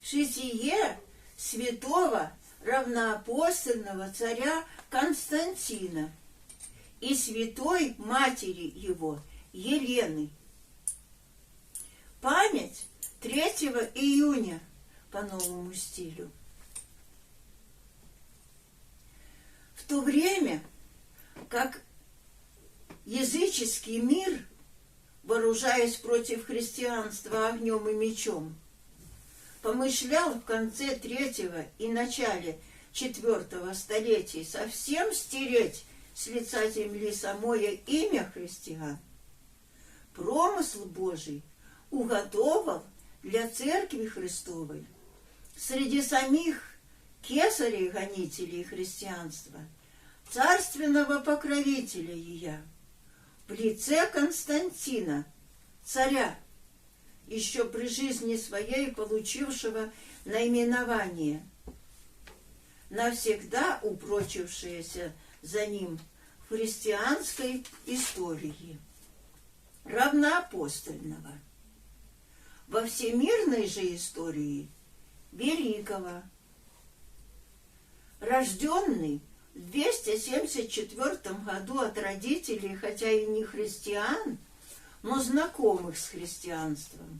житие святого равноапостольного царя Константина и святой матери его Елены. Память 3 июня по новому стилю. В то время, как языческий мир, вооружаясь против христианства огнем и мечом, помышлял в конце 3 и начале 4 столетий совсем стереть с лица земли самое имя христиан, промысл Божий уготовал для Церкви Христовой среди самих кесарей-гонителей христианства царственного покровителя ее в лице Константина, царя, еще при жизни своей получившего наименование, навсегда упрочившееся за ним в христианской истории, равноапостольного, во всемирной же истории великого, рожденный в 274 году от родителей, хотя и не христиан, но знакомых с христианством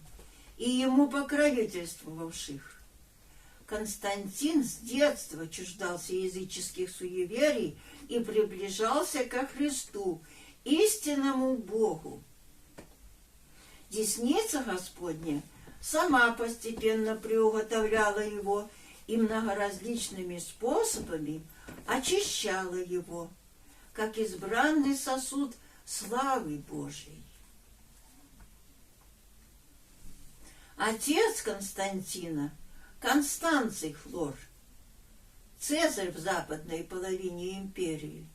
и ему покровительствовавших. Константин с детства чуждался языческих суеверий и приближался ко Христу, истинному Богу. Десница Господня сама постепенно приуготовляла его и многоразличными способами очищала его, как избранный сосуд славы Божией. Отец Константина, Констанций Хлор, Цезарь в западной половине империи,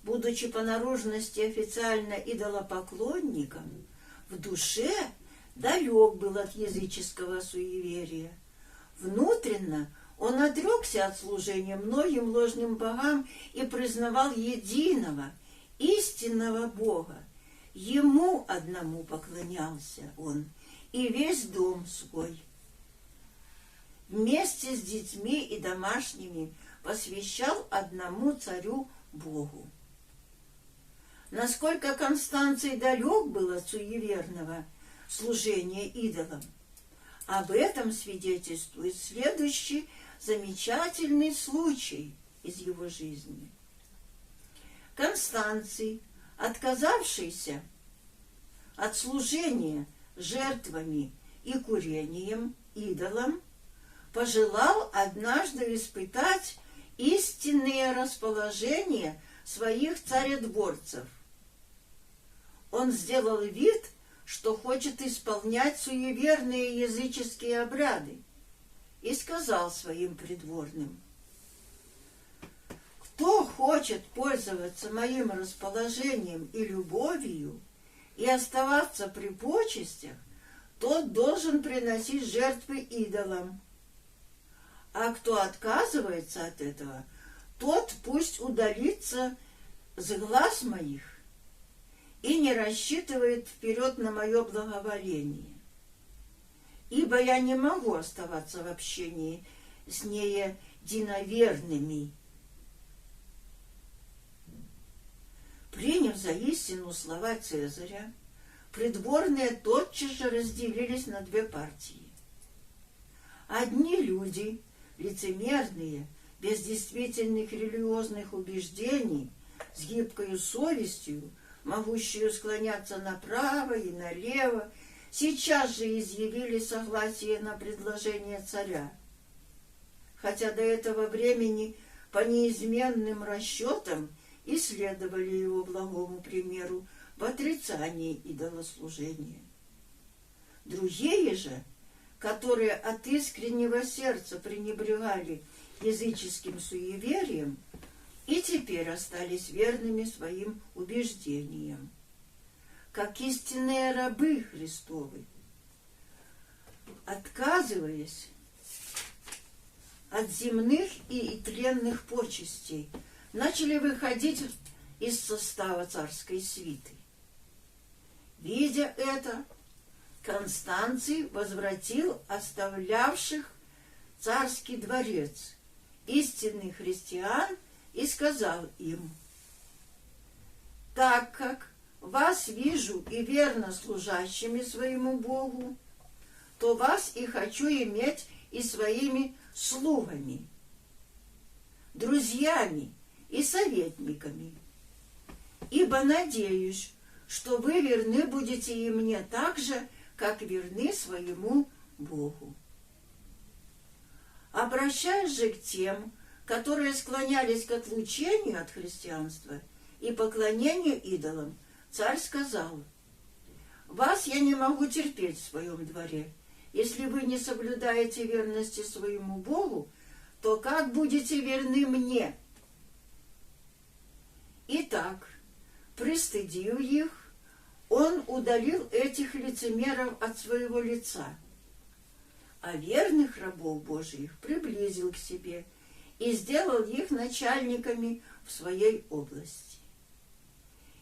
будучи по наружности официально идолопоклонником, в душе далек был от языческого суеверия. Внутренно он отрекся от служения многим ложным богам и признавал единого, истинного Бога. Ему одному поклонялся он и весь дом свой. Вместе с детьми и домашними посвящал одному царю Богу. Насколько Констанций далек был от суеверного служения идолам, об этом свидетельствует следующий замечательный случай из его жизни. Констанций, отказавшийся от служения жертвами и курением идолам, пожелал однажды испытать истинное расположение своих царедворцев. Он сделал вид, что хочет исполнять суеверные языческие обряды, и сказал своим придворным: «Кто хочет пользоваться моим расположением и любовью и оставаться при почестях, тот должен приносить жертвы идолам. А кто отказывается от этого, тот пусть удалится с глаз моих и не рассчитывает вперед на мое благоволение. Ибо я не могу оставаться в общении с неединоверными». Приняв за истину слова Цезаря, придворные тотчас же разделились на две партии. Одни люди, лицемерные, без действительных религиозных убеждений, с гибкою совестью, могущую склоняться направо и налево, сейчас же изъявили согласие на предложение царя, хотя до этого времени по неизменным расчетам и следовали его благому примеру в отрицании идолослужения. Другие же, которые от искреннего сердца пренебрегали языческим суеверием, и теперь остались верными своим убеждениям, как истинные рабы Христовы, отказываясь от земных и тленных почестей, начали выходить из состава царской свиты. Видя это, Констанций возвратил оставлявших царский дворец, истинных христиан, и сказал им: «Так как вас вижу и верно служащими своему Богу, то вас и хочу иметь и своими слугами, друзьями и советниками, ибо надеюсь, что вы верны будете и мне так же, как верны своему Богу». Обращаясь же к тем, которые склонялись к отлучению от христианства и поклонению идолам, царь сказал: «Вас я не могу терпеть в своем дворе. Если вы не соблюдаете верности своему Богу, то как будете верны мне?» Итак, пристыдив их, он удалил этих лицемеров от своего лица, а верных рабов Божиих приблизил к себе и сделал их начальниками в своей области.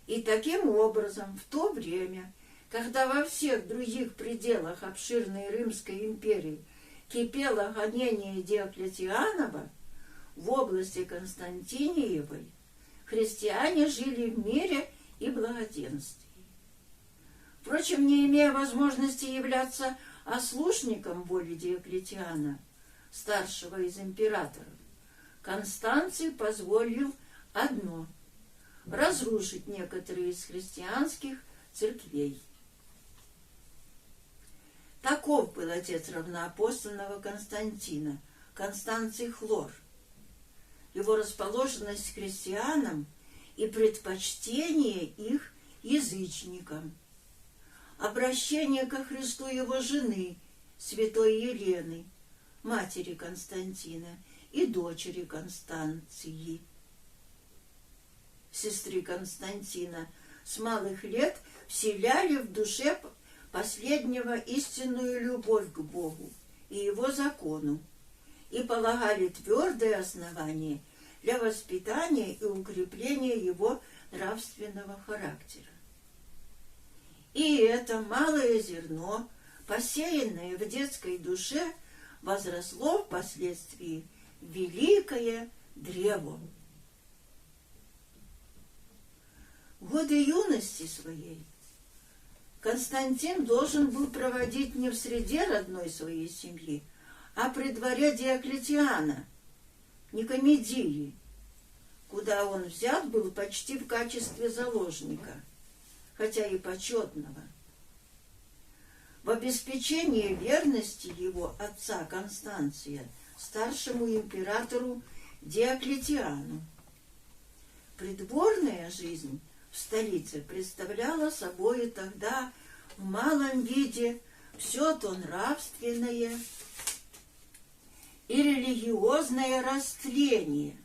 И таким образом, в то время, когда во всех других пределах обширной Римской империи кипело гонение Диоклетианова, в области Константиниевой христиане жили в мире и благоденствии. Впрочем, не имея возможности являться ослушником воли Диоклетиана, старшего из императоров, Констанций позволил одно — разрушить некоторые из христианских церквей. Таков был отец равноапостольного Константина, Констанций Хлор. Его расположенность к христианам и предпочтение их язычникам, обращение ко Христу его жены, святой Елены, матери Константина и дочери Констанции, сестры Константина, с малых лет вселяли в душе последнего истинную любовь к Богу и его закону и полагали твердое основание для воспитания и укрепления его нравственного характера. И это малое зерно, посеянное в детской душе, возросло впоследствии в великое древо. В годы юности своей Константин должен был проводить не в среде родной своей семьи, а при дворе Диоклетиана, Никомедии, куда он взят был почти в качестве заложника, хотя и почетного. В обеспечении верности его отца Констанция старшему императору Диоклетиану придворная жизнь в столице представляла собой тогда в малом виде все то нравственное и религиозное растление,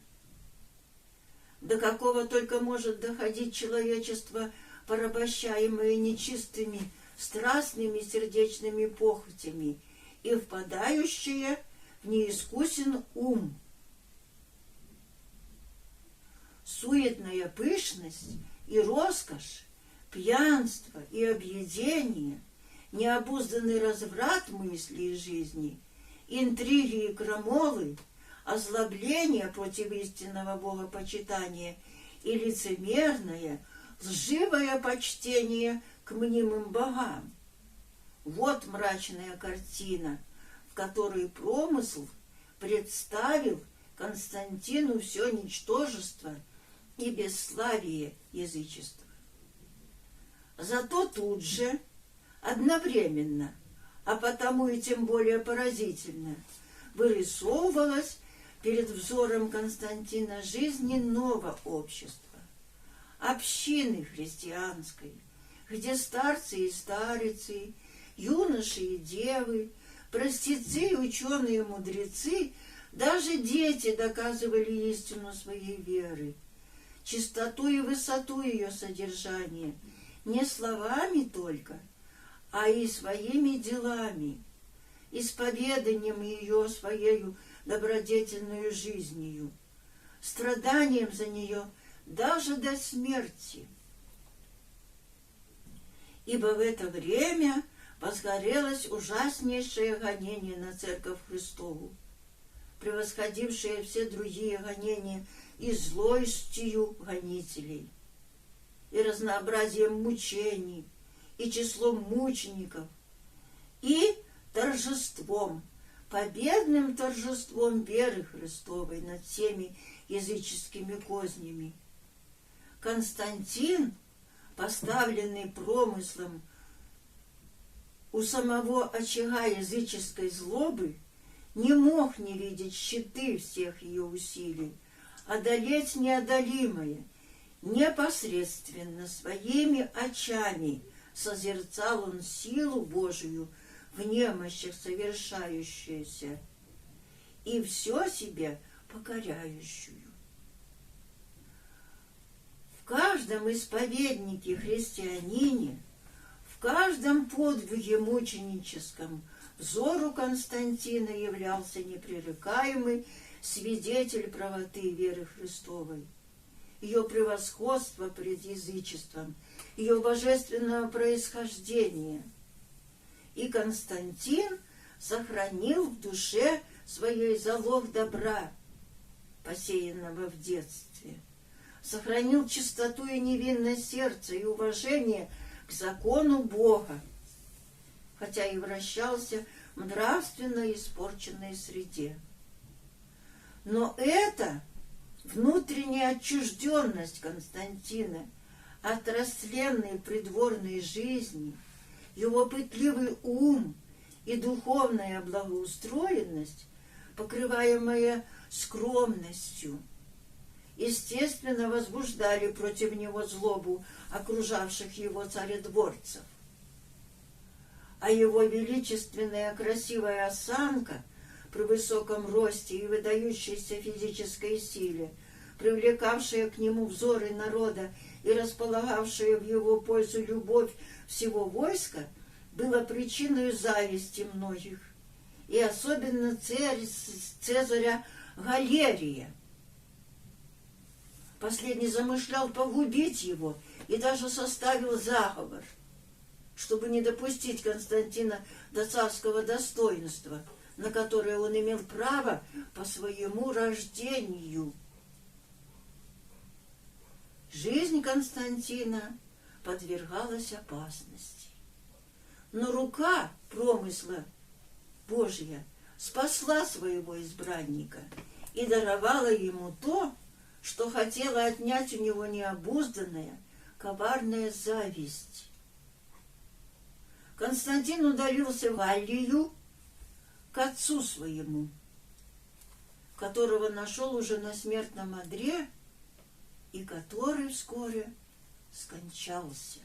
до какого только может доходить человечество, порабощаемое нечистыми страстными сердечными похотями и впадающее в неискусен ум. Суетная пышность и роскошь, пьянство и объедение, необузданный разврат мыслей и жизни, интриги и крамолы, озлобление против истинного богопочитания и лицемерное, лживое почтение к мнимым богам. Вот мрачная картина, в которой промысл представил Константину все ничтожество и бесславие язычества. Зато тут же, одновременно, а потому и тем более поразительно, вырисовывалась перед взором Константина жизнь иного общества, общины христианской, где старцы и старицы, юноши и девы, простецы и ученые-мудрецы, даже дети доказывали истину своей веры, чистоту и высоту ее содержания, не словами только, а и своими делами, исповеданием ее своею добродетельную жизнью, страданием за нее даже до смерти. Ибо в это время возгорелось ужаснейшее гонение на Церковь Христову, превосходившее все другие гонения и злостью гонителей, и разнообразием мучений, и числом мучеников, и торжеством, победным торжеством веры Христовой над всеми языческими кознями. Константин, поставленный промыслом у самого очага языческой злобы, не мог не видеть щиты всех ее усилий, одолеть неодолимое. Непосредственно своими очами созерцал он силу Божию в немощах совершающуюся и все себе покоряющую. В каждом исповеднике христианине, в каждом подвиге мученическом взору Константина являлся непререкаемый свидетель правоты веры Христовой, ее превосходства пред язычеством, ее божественного происхождения. И Константин сохранил в душе своей залог добра, посеянного в детстве, сохранил чистоту и невинность сердца и уважение к закону Бога, хотя и вращался в нравственно испорченной среде. Но это внутренняя отчужденность Константина от растленной придворной жизни, его пытливый ум и духовная благоустроенность, покрываемая скромностью, естественно, возбуждали против него злобу окружавших его царедворцев. А его величественная красивая осанка при высоком росте и выдающейся физической силе, привлекавшая к нему взоры народа и располагавшая в его пользу любовь всего войска, было причиной зависти многих, и особенно Цезаря Галерия. Последний замышлял погубить его и даже составил заговор, чтобы не допустить Константина до царского достоинства, на которое он имел право по своему рождению. Жизнь Константина подвергалась опасности, но рука промысла Божья спасла своего избранника и даровала ему то, что хотела отнять у него необузданная, коварная зависть. Константин удалился в Галлию к отцу своему, которого нашел уже на смертном одре и который вскоре скончался.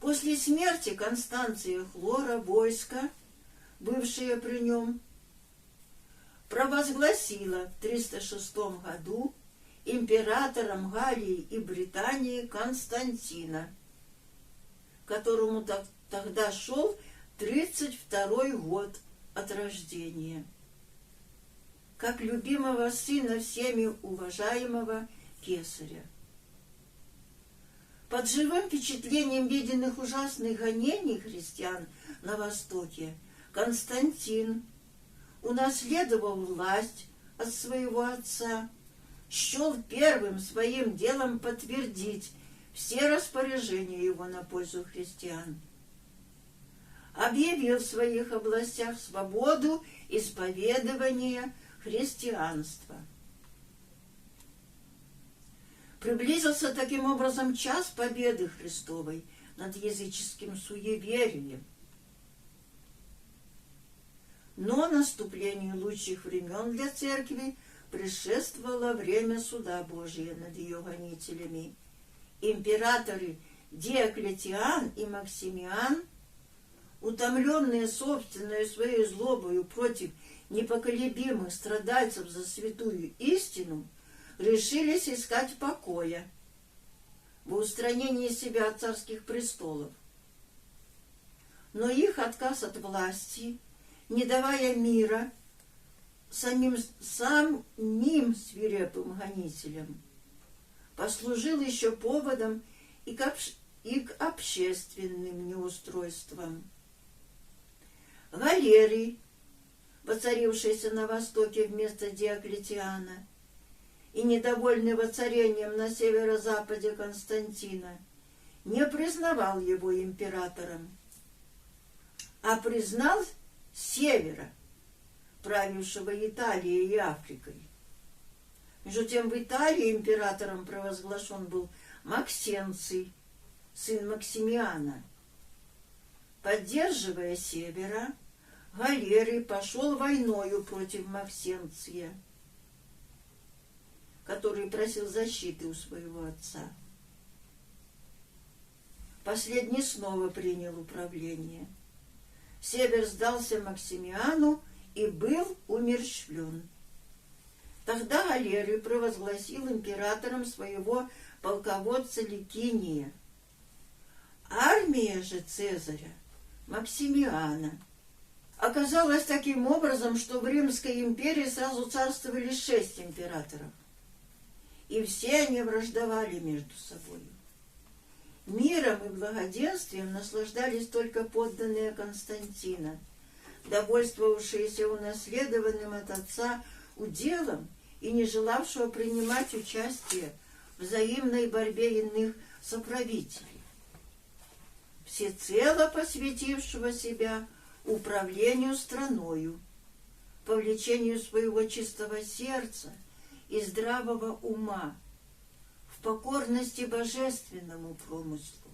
После смерти Констанция Хлора войско, бывшее при нем, провозгласила в 306 году императором Галлии и Британии Константина, которому тогда шел 32-й год от рождения, как любимого сына всеми уважаемого кесаря. Под живым впечатлением виденных ужасных гонений христиан на Востоке Константин унаследовал власть от своего отца, счел первым своим делом подтвердить все распоряжения его на пользу христиан. Объявил в своих областях свободу исповедования христианства. Приблизился таким образом час победы Христовой над языческим суеверием. Но наступлению лучших времен для церкви предшествовало время суда Божия над ее гонителями. Императоры Диоклетиан и Максимиан, утомленные собственной своей злобою против непоколебимых страдальцев за святую истину, решились искать покоя в устранении себя от царских престолов. Но их отказ от власти, не давая мира самим свирепым гонителям, послужил еще поводом и и к общественным неустройствам. Галерий, воцарившийся на востоке вместо Диоклетиана, и недовольный воцарением на северо-западе Константина, не признавал его императором, а признал с севера, правившего Италией и Африкой. Между тем в Италии императором провозглашен был Максенций, сын Максимиана. Поддерживая севера, Галерий пошел войною против Максенция, который просил защиты у своего отца. Последний снова принял управление. Север сдался Максимиану и был умерщвлен. Тогда Галерий провозгласил императором своего полководца Ликиния. Армия же Цезаря, Максимиана, оказалось таким образом, что в Римской империи сразу царствовали 6 императоров, и все они враждовали между собой. Миром и благоденствием наслаждались только подданные Константина, довольствовавшиеся унаследованным от отца уделом и не желавшего принимать участие в взаимной борьбе иных соправителей, всецело посвятившего себя управлению страною, повлечению своего чистого сердца и здравого ума, в покорности божественному промыслу.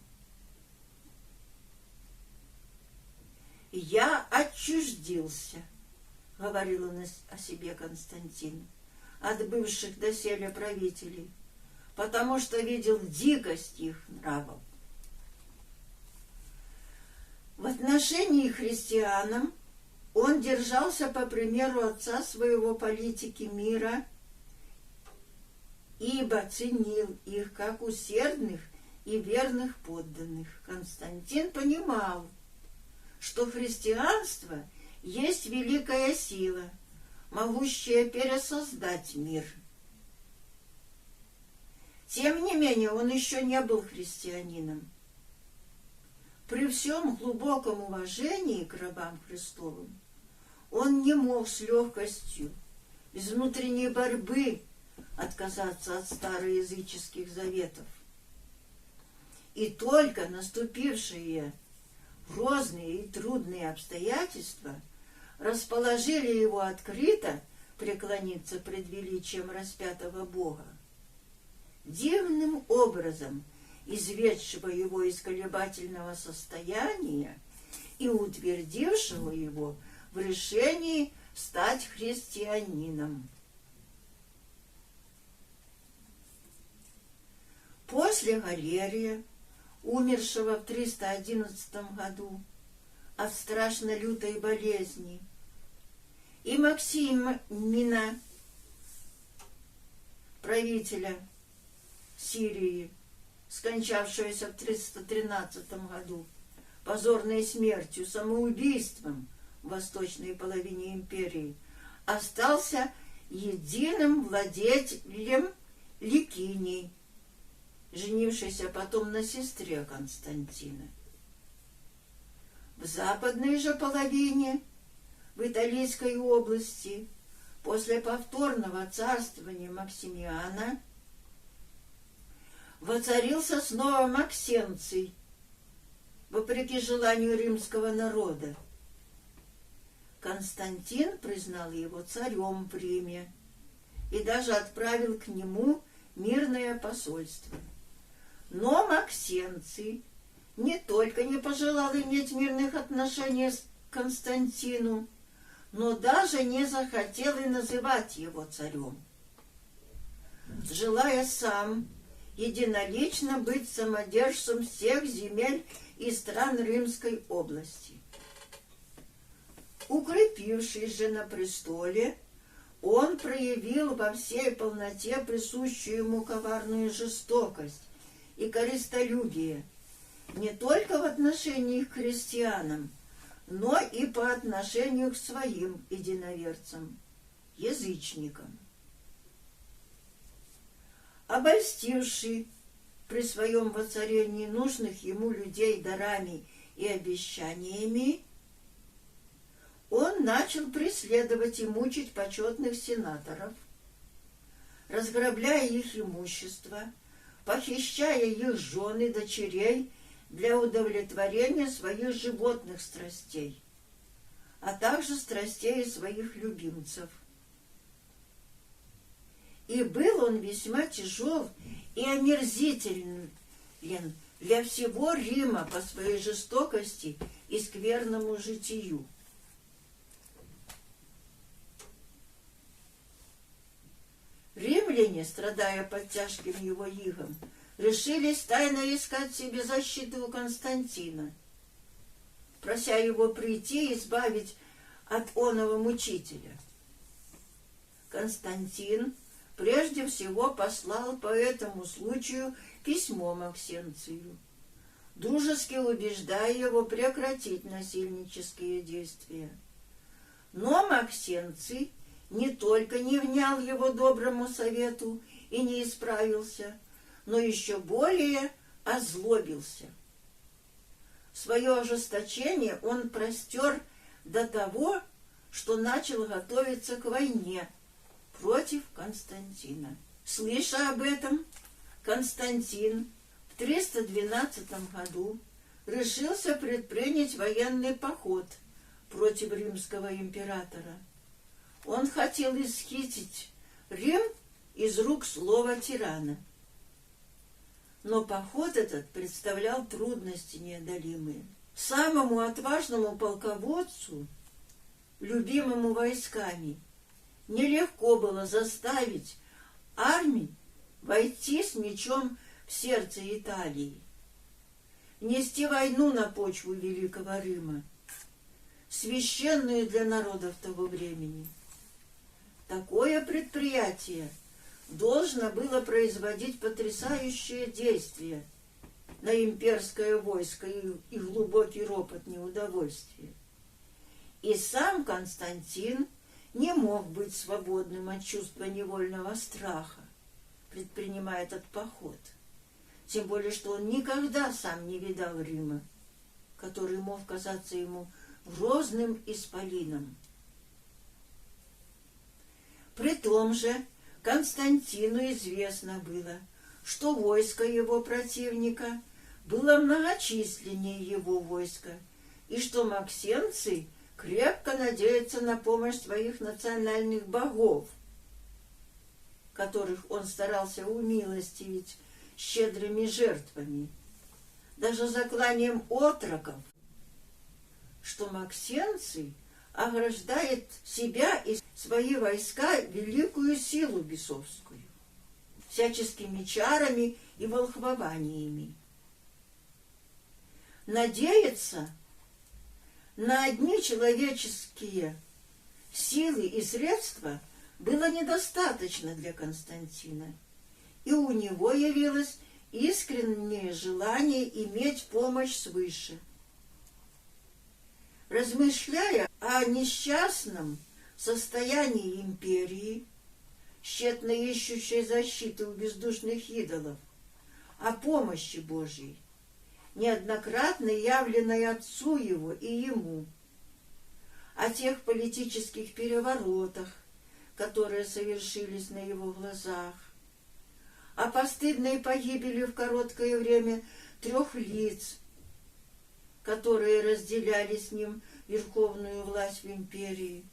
«Я отчуждился», — говорил он о себе Константин, «от бывших доселе правителей, потому что видел дикость их нравов». В отношении к христианам он держался по примеру отца своего политики мира, ибо ценил их как усердных и верных подданных. Константин понимал, что христианство есть великая сила, могущая пересоздать мир. Тем не менее, он еще не был христианином. При всем глубоком уважении к рабам Христовым он не мог с легкостью, без внутренней борьбы, отказаться от староязыческих заветов. И только наступившие грозные и трудные обстоятельства расположили его открыто преклониться пред величием распятого Бога, дивным образом изведшего его из колебательного состояния и утвердившего его в решении стать христианином. После Галерия, умершего в 311 году от страшно лютой болезни, и Максимина, правителя Сирии, скончавшегося в 313 году позорной смертью, самоубийством в восточной половине империи, остался единым владетелем Ликиний, женившийся потом на сестре Константина. В западной же половине, в Италийской области, после повторного царствования Максимиана, воцарился снова Максенций, вопреки желанию римского народа. Константин признал его царем в Риме и даже отправил к нему мирное посольство. Но Максенций не только не пожелал иметь мирных отношений с Константину, но даже не захотел и называть его царем, желая сам единолично быть самодержцем всех земель и стран Римской области. Укрепившись же на престоле, он проявил во всей полноте присущую ему коварную жестокость и корыстолюбие не только в отношении к христианам, но и по отношению к своим единоверцам, язычникам. Обольстивший при своем воцарении нужных ему людей дарами и обещаниями, он начал преследовать и мучить почетных сенаторов, разграбляя их имущество, похищая их жен и дочерей для удовлетворения своих животных страстей, а также страстей своих любимцев. И был он весьма тяжел и омерзителен для всего Рима по своей жестокости и скверному житию. Римляне, страдая под тяжким его игом, решились тайно искать себе защиты у Константина, прося его прийти и избавить от оного мучителя. Константин прежде всего послал по этому случаю письмо Максенцию, дружески убеждая его прекратить насильнические действия. Но Максенций не только не внял его доброму совету и не исправился, но еще более озлобился. Свое ожесточение он простер до того, что начал готовиться к войне против Константина. Слыша об этом, Константин в 312 году решился предпринять военный поход против римского императора. Он хотел исхитрить Рим из рук злого тирана. Но поход этот представлял трудности неодолимые. Самому отважному полководцу, любимому войсками, нелегко было заставить армию войти с мечом в сердце Италии, нести войну на почву Великого Рима, священную для народов того времени. Такое предприятие должно было производить потрясающее действие на имперское войско и глубокий ропот неудовольствия. И сам Константин не мог быть свободным от чувства невольного страха, предпринимая этот поход. Тем более, что он никогда сам не видал Рима, который мог казаться ему грозным исполином. При том же Константину известно было, что войско его противника было многочисленнее его войска, и что Максенций крепко надеется на помощь своих национальных богов, которых он старался умилостивить щедрыми жертвами, даже закланием отроков, что Максенций ограждает себя и свои войска великую силу бесовскую, всяческими чарами и волхвованиями. Надеяться на одни человеческие силы и средства было недостаточно для Константина, и у него явилось искреннее желание иметь помощь свыше. Размышляя о несчастном состоянии империи, тщетно ищущей защиты у бездушных идолов, о помощи Божьей, неоднократно явленной отцу его и ему, о тех политических переворотах, которые совершились на его глазах, о постыдной погибели в короткое время 3 лиц, которые разделяли с ним верховную власть в империи.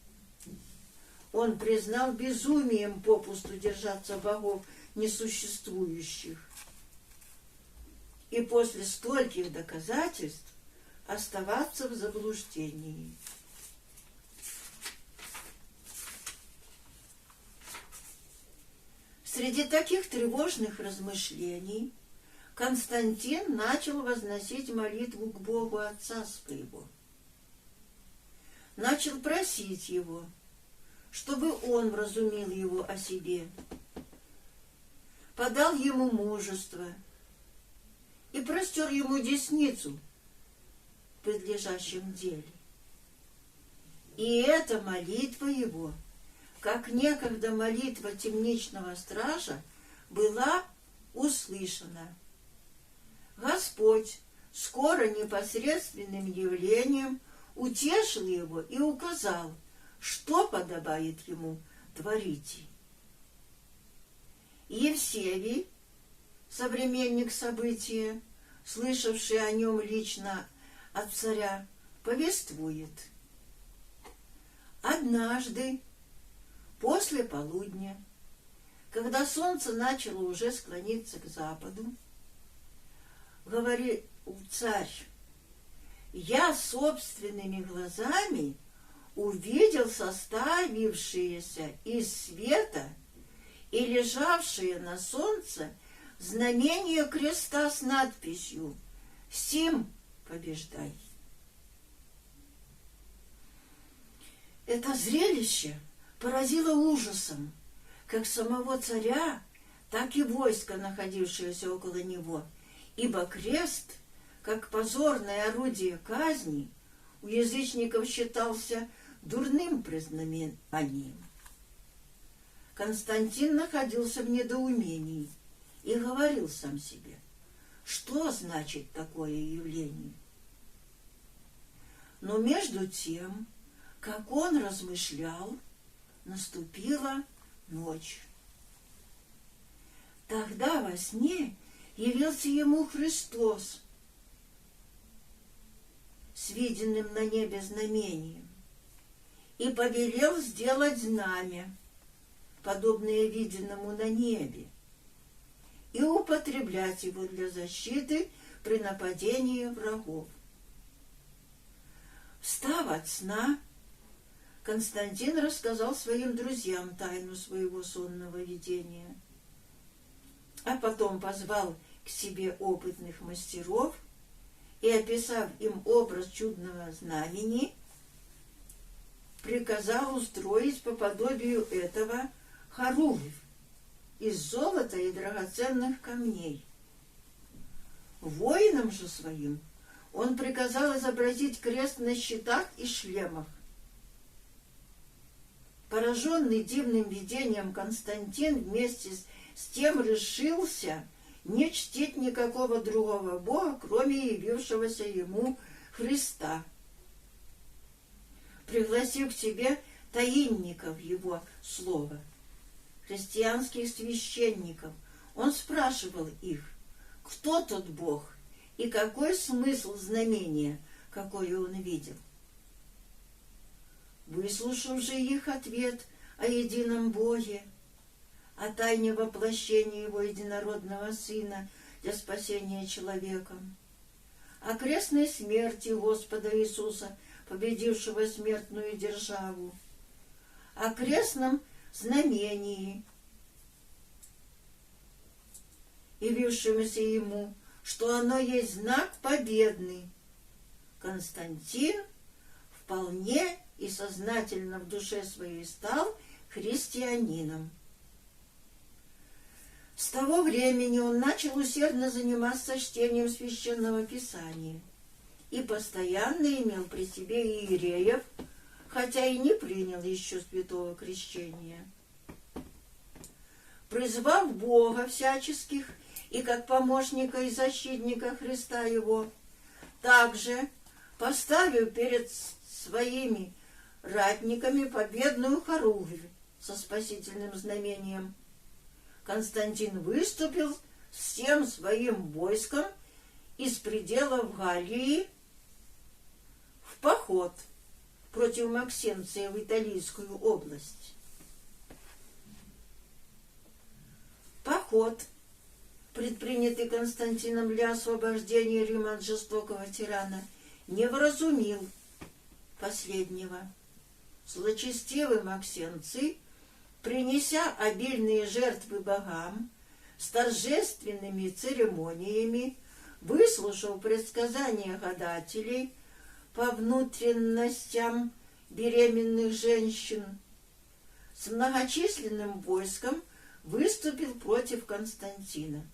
Он признал безумием попусту держаться богов несуществующих. И после стольких доказательств оставаться в заблуждении. Среди таких тревожных размышлений Константин начал возносить молитву к Богу Отца своего. Начал просить его, чтобы он вразумил его о себе, подал ему мужество и простер ему десницу в предлежащем деле. И эта молитва его, как некогда молитва темничного стража, была услышана Господь скоро непосредственным явлением утешил его и указал, что подобает ему творить. Евсевий, современник события, слышавший о нем лично от царя, повествует. Однажды, после полудня, когда солнце начало уже склониться к западу, говорил царь: «Я собственными глазами увидел составившиеся из света и лежавшие на солнце знамение креста с надписью «Сим побеждай». Это зрелище поразило ужасом как самого царя, так и войско, находившееся около него, ибо крест, как позорное орудие казни, у язычников считался дурным признанием. Константин находился в недоумении и говорил сам себе, что значит такое явление. Но между тем, как он размышлял, наступила ночь. Тогда во сне явился ему Христос с виденным на небе знамением и повелел сделать знамя, подобное виденному на небе, и употреблять его для защиты при нападении врагов. Встав от сна, Константин рассказал своим друзьям тайну своего сонного видения, а потом позвал к себе опытных мастеров и, описав им образ чудного знамени, приказал устроить по подобию этого хоругвь из золота и драгоценных камней. Воинам же своим он приказал изобразить крест на щитах и шлемах. Пораженный дивным видением, Константин вместе с тем решился не чтить никакого другого бога, кроме явившегося ему Христа. Пригласив к себе таинников его слова, христианских священников, он спрашивал их, кто тот Бог и какой смысл знамения, какое он видел. Выслушав же их ответ о едином Боге, о тайне воплощения Его единородного Сына для спасения человека, о крестной смерти Господа Иисуса, победившего смертную державу, о крестном знамении, явившемуся Ему, что оно есть знак победный, Константин вполне и сознательно в душе своей стал христианином. С того времени он начал усердно заниматься чтением Священного Писания и постоянно имел при себе иереев, хотя и не принял еще святого крещения. Призвав Бога всяческих и как помощника и защитника Христа Его, также поставив перед своими ратниками победную хоругвь со спасительным знамением, Константин выступил с всем своим войском из пределов Галлии в поход против Максенция в Италийскую область. Поход, предпринятый Константином для освобождения Рима от жестокого тирана, не вразумил последнего. Злочестивые максенцы, принеся обильные жертвы богам, с торжественными церемониями, выслушав предсказания гадателей по внутренностям беременных женщин, с многочисленным войском выступил против Константина.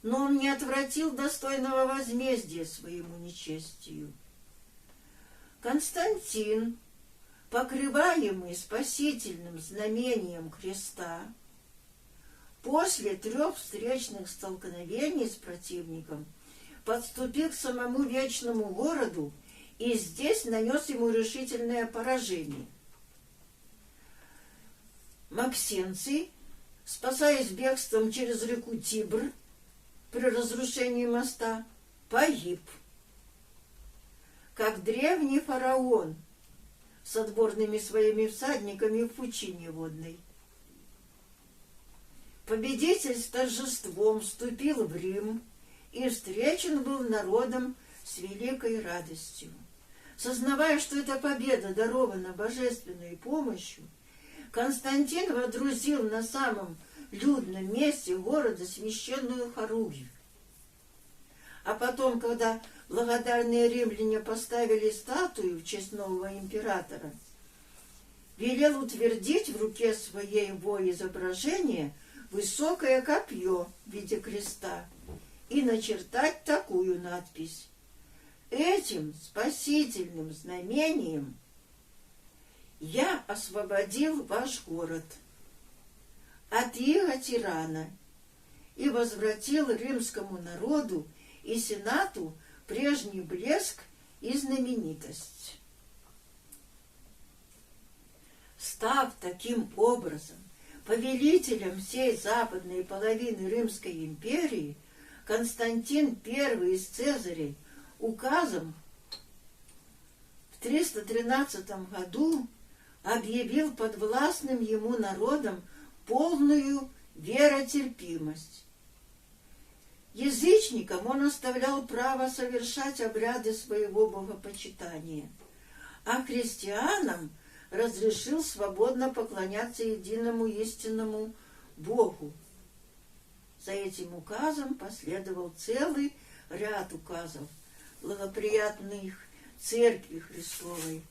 Но он не отвратил достойного возмездия своему нечестию. Константин, покрываемый спасительным знамением креста, после 3 встречных столкновений с противником подступил к самому вечному городу и здесь нанес ему решительное поражение. Максенций, спасаясь бегством через реку Тибр при разрушении моста, погиб. Как древний фараон с отборными своими всадниками в пучине водной. Победитель с торжеством вступил в Рим и встречен был народом с великой радостью. Сознавая, что эта победа дарована божественной помощью, Константин водрузил на самом людном месте города священную хоругвь. А потом, когда благодарные римляне поставили статую в честь нового императора, велел утвердить в руке своей его изображение высокое копье в виде креста и начертать такую надпись: «Этим спасительным знамением я освободил ваш город от ига тирана и возвратил римскому народу и сенату прежний блеск и знаменитость». Став таким образом повелителем всей западной половины Римской империи, Константин I из Цезарей указом в 313 году объявил подвластным ему народом полную веротерпимость. Язычникам он оставлял право совершать обряды своего богопочитания, а христианам разрешил свободно поклоняться единому истинному Богу. За этим указом последовал целый ряд указов, благоприятных Церкви Христовой.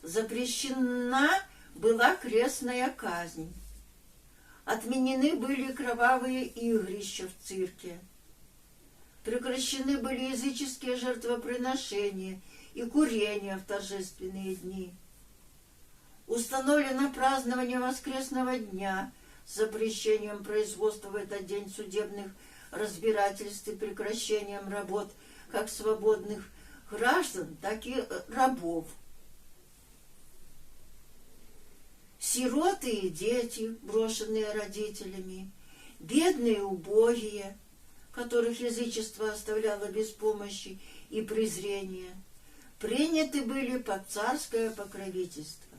Запрещена была крестная казнь. Отменены были кровавые игрища в цирке. Прекращены были языческие жертвоприношения и курение в торжественные дни. Установлено празднование воскресного дня с запрещением производства в этот день судебных разбирательств и прекращением работ как свободных граждан, так и рабов. Сироты и дети, брошенные родителями, бедные и убогие, которых язычество оставляло без помощи и презрения, приняты были под царское покровительство.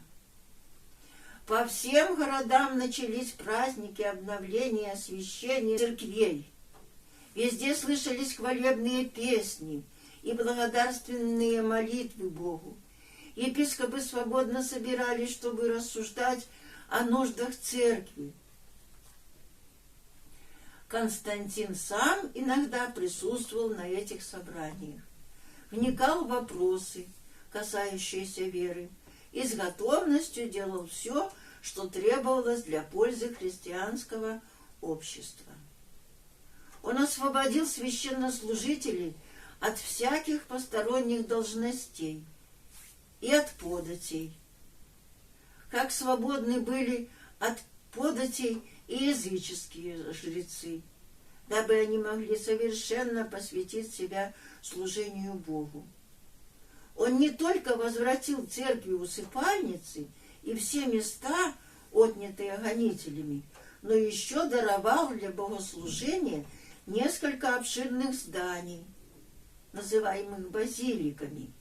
По всем городам начались праздники обновления и освящения церквей. Везде слышались хвалебные песни и благодарственные молитвы Богу. Епископы свободно собирались, чтобы рассуждать о нуждах церкви. Константин сам иногда присутствовал на этих собраниях, вникал в вопросы, касающиеся веры, и с готовностью делал все, что требовалось для пользы христианского общества. Он освободил священнослужителей от всяких посторонних должностей и от податей, как свободны были от податей и языческие жрецы, дабы они могли совершенно посвятить себя служению Богу. Он не только возвратил церкви усыпальницы и все места, отнятые гонителями, но еще даровал для богослужения несколько обширных зданий, называемых базиликами,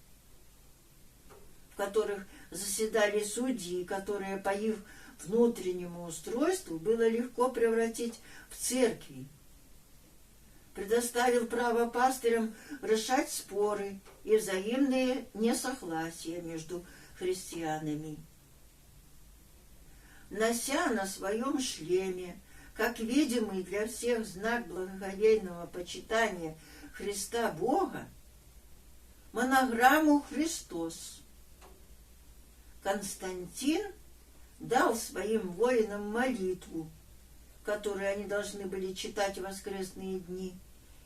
в которых заседали судьи, которые по их внутреннему устройству было легко превратить в церкви. Предоставил право пастырям решать споры и взаимные несогласия между христианами. Нося на своем шлеме, как видимый для всех знак благоговейного почитания Христа Бога, монограмму «Христос», Константин дал своим воинам молитву, которую они должны были читать в воскресные дни,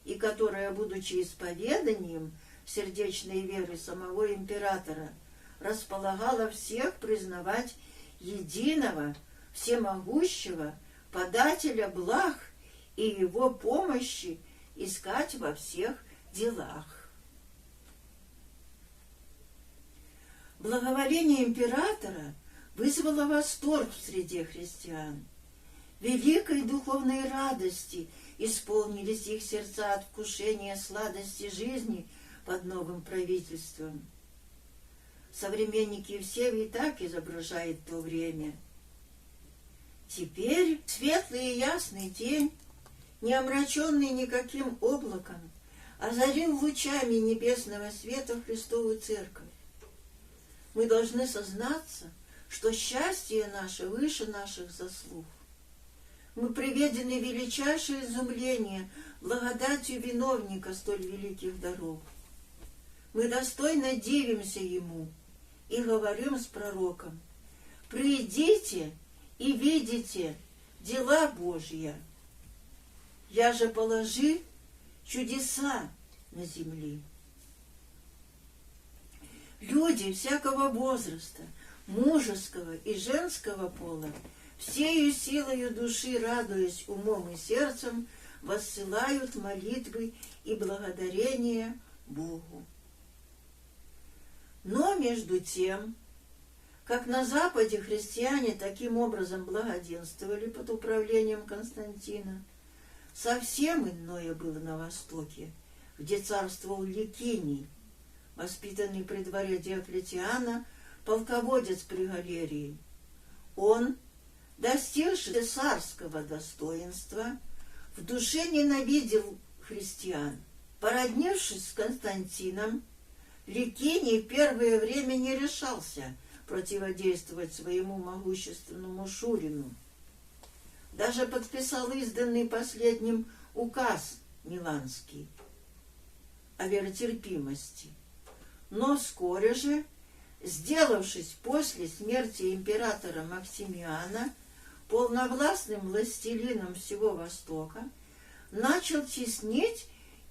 и которая, будучи исповеданием сердечной веры самого императора, располагала всех признавать единого, всемогущего подателя благ и его помощи искать во всех делах. Благоволение императора вызвало восторг в среде христиан. Великой духовной радости исполнились их сердца от вкушения сладости жизни под новым правительством. Современники все и так изображают то время. Теперь светлый и ясный день, не омраченный никаким облаком, озарил лучами небесного света Христову Церковь. Мы должны сознаться, что счастье наше выше наших заслуг. Мы приведены в величайшее изумление благодатью виновника столь великих даров. Мы достойно дивимся Ему и говорим с пророком: «Придите и видите дела Божьи. Я же положи чудеса на земле». Люди всякого возраста, мужеского и женского пола, всею силою души, радуясь умом и сердцем, воссылают молитвы и благодарения Богу. Но между тем, как на Западе христиане таким образом благоденствовали под управлением Константина, совсем иное было на Востоке, где царствовал Ликиний, воспитанный при дворе Диоклетиана, полководец при Галерии. Он, достигший царского достоинства, в душе ненавидел христиан. Породнившись с Константином, Ликиний первое время не решался противодействовать своему могущественному Шурину. Даже подписал изданный последним указ Миланский о веротерпимости. Но вскоре же, сделавшись после смерти императора Максимиана полновластным властелином всего Востока, начал теснить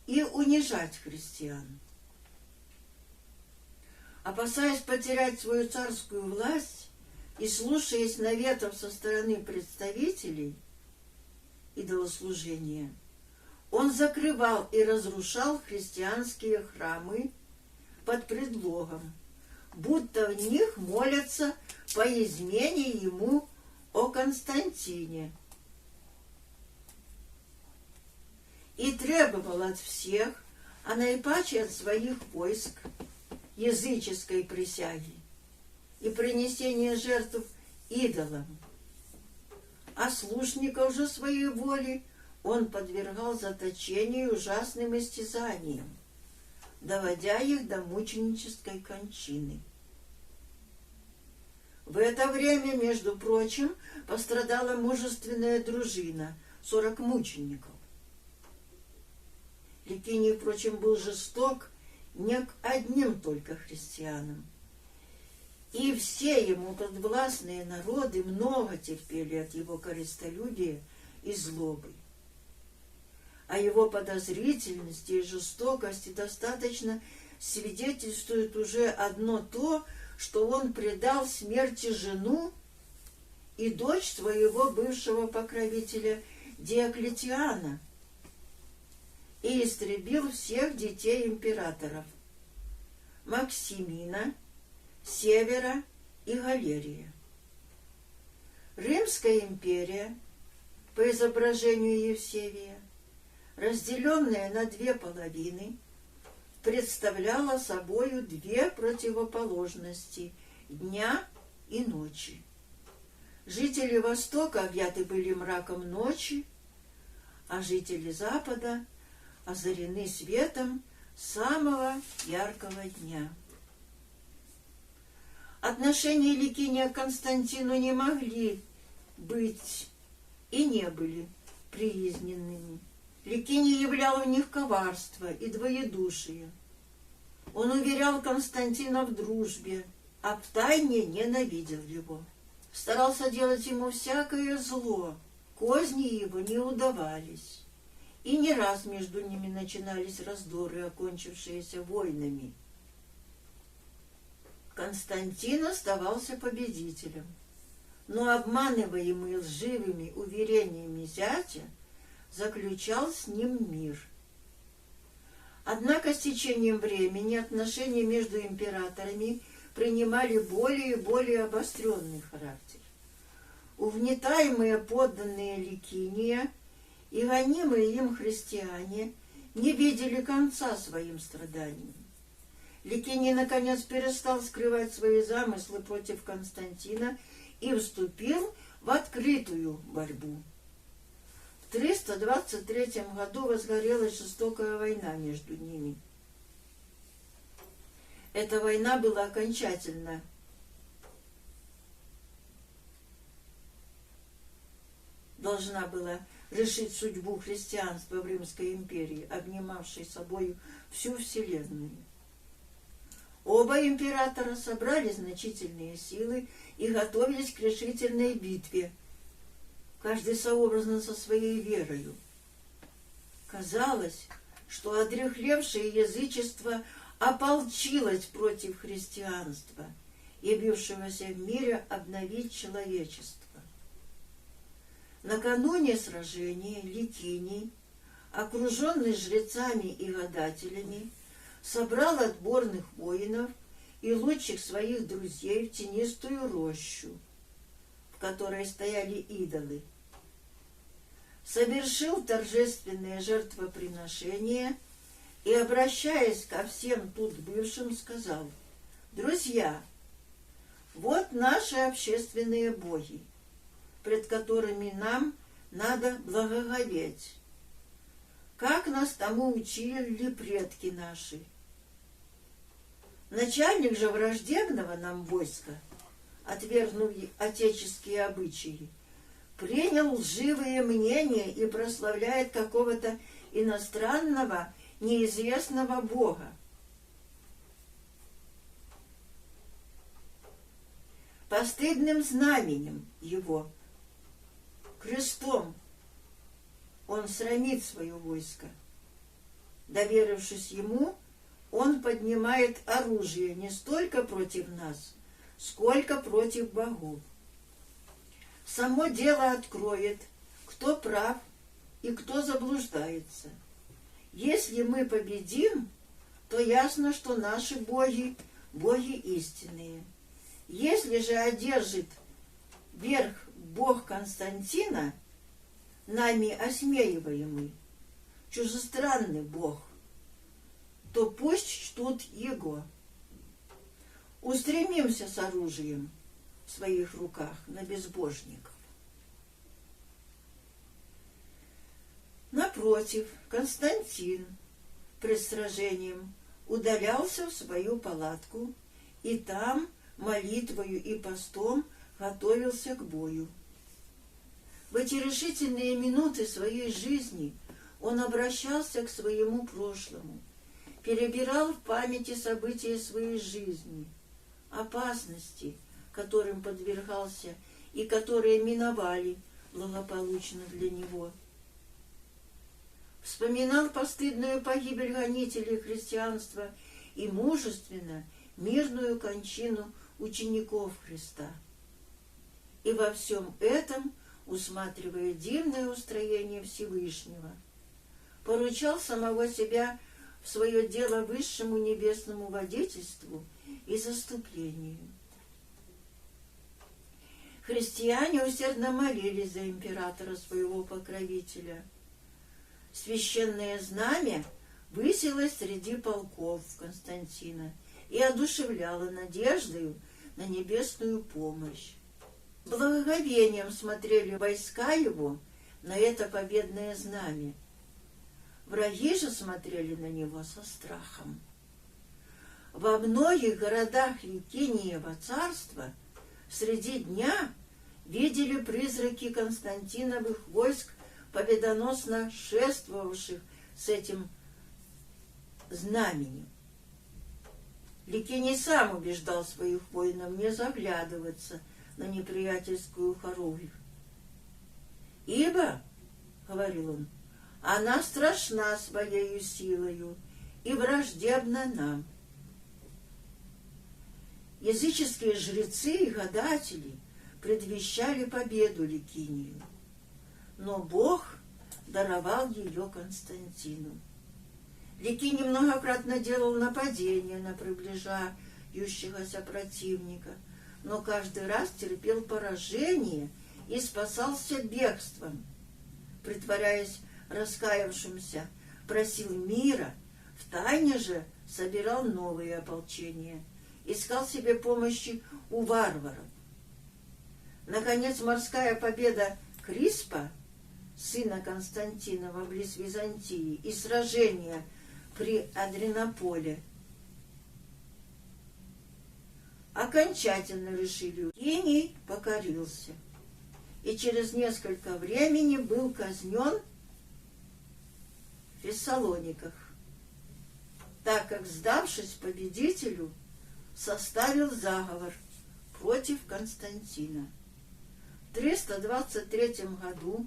и унижать христиан. Опасаясь потерять свою царскую власть и слушаясь наветов со стороны представителей идолослужения, он закрывал и разрушал христианские храмы под предлогом, будто в них молятся по измене ему о Константине, и требовал от всех, а наипаче от своих войск, языческой присяги и принесения жертв идолам. А слушников же своей воли он подвергал заточению и ужасным истязаниям, доводя их до мученической кончины. В это время, между прочим, пострадала мужественная дружина, 40 мучеников. Ликиний, впрочем, был жесток не к одним только христианам. И все ему подвластные народы много терпели от его корыстолюбия и злобы. О его подозрительности и жестокости достаточно свидетельствует уже одно то, что он предал смерти жену и дочь своего бывшего покровителя Диоклетиана и истребил всех детей императоров Максимина, Севера и Галерия. Римская империя, по изображению Евсевия, разделенная на две половины, представляла собою две противоположности дня и ночи. Жители Востока объяты были мраком ночи, а жители Запада озарены светом самого яркого дня. Отношения Ликиния к Константину не могли быть и не были приязненными. Ликиний являл в них коварство и двоедушие. Он уверял Константина в дружбе, а втайне ненавидел его. Старался делать ему всякое зло, козни его не удавались. И не раз между ними начинались раздоры, окончившиеся войнами. Константин оставался победителем. но обманываемый лживыми уверениями зятя, заключал с ним мир. Однако с течением времени отношения между императорами принимали более и более обостренный характер. Угнетаемые подданные Ликиния и гонимые им христиане не видели конца своим страданиям. Ликиний, наконец, перестал скрывать свои замыслы против Константина и вступил в открытую борьбу. В 323 году возгорелась жестокая война между ними. Эта война была окончательно должна была решить судьбу христианства в Римской империи, обнимавшей собою всю вселенную. Оба императора собрали значительные силы и готовились к решительной битве, каждый сообразно со своей верою. Казалось, что одряхлевшее язычество ополчилось против христианства, явившегося в мире обновить человечество. Накануне сражения Ликиний, окруженный жрецами и гадателями, собрал отборных воинов и лучших своих друзей в тенистую рощу, в которой стояли идолы, совершил торжественное жертвоприношение и, обращаясь ко всем тут бывшим, сказал: «Друзья, вот наши общественные боги, пред которыми нам надо благоговеть, как нас тому учили предки наши. Начальник же враждебного нам войска, отвергнув отеческие обычаи, принял лживые мнения и прославляет какого-то иностранного, неизвестного бога. Постыдным знаменем его, крестом, он срамит свое войско. Доверившись ему, он поднимает оружие не столько против нас, сколько против богов. Само дело откроет, кто прав и кто заблуждается. Если мы победим, то ясно, что наши боги – боги истинные. Если же одержит верх бог Константина, нами осмеиваемый, чужестранный бог, то пусть чтут его. Устремимся с оружием в своих руках на безбожников». Напротив, Константин пред сражением удалялся в свою палатку и там молитвою и постом готовился к бою. В эти решительные минуты своей жизни он обращался к своему прошлому, перебирал в памяти события своей жизни, опасности, которым подвергался и которые миновали благополучно для него. Вспоминал постыдную погибель гонителей христианства и мужественно мирную кончину учеников Христа. И во всем этом, усматривая дивное устроение Всевышнего, поручал самого себя в свое дело высшему небесному водительству и заступлению. Христиане усердно молились за императора, своего покровителя. Священное знамя высилось среди полков Константина и одушевляло надеждою на небесную помощь. С благоговением смотрели войска его на это победное знамя. Враги же смотрели на него со страхом. Во многих городах Ликиниева царства среди дня видели призраки Константиновых войск, победоносно шествовавших с этим знаменем. Ликиний сам убеждал своих воинов не заглядываться на неприятельскую хоругвь. «Ибо, — говорил он, — она страшна своею силою и враждебна нам». Языческие жрецы и гадатели предвещали победу Ликинию. Но Бог даровал ее Константину. Ликиний многократно делал нападения на приближающегося противника, но каждый раз терпел поражение и спасался бегством. Притворяясь раскаявшимся, просил мира, втайне же собирал новые ополчения, искал себе помощи у варваров. Наконец, морская победа Криспа, сына Константина, близ Византии, и сражение при Адрианополе окончательно решили. Ликиний покорился и через несколько времени был казнен в Фессалониках, так как, сдавшись победителю, составил заговор против Константина. В 323 году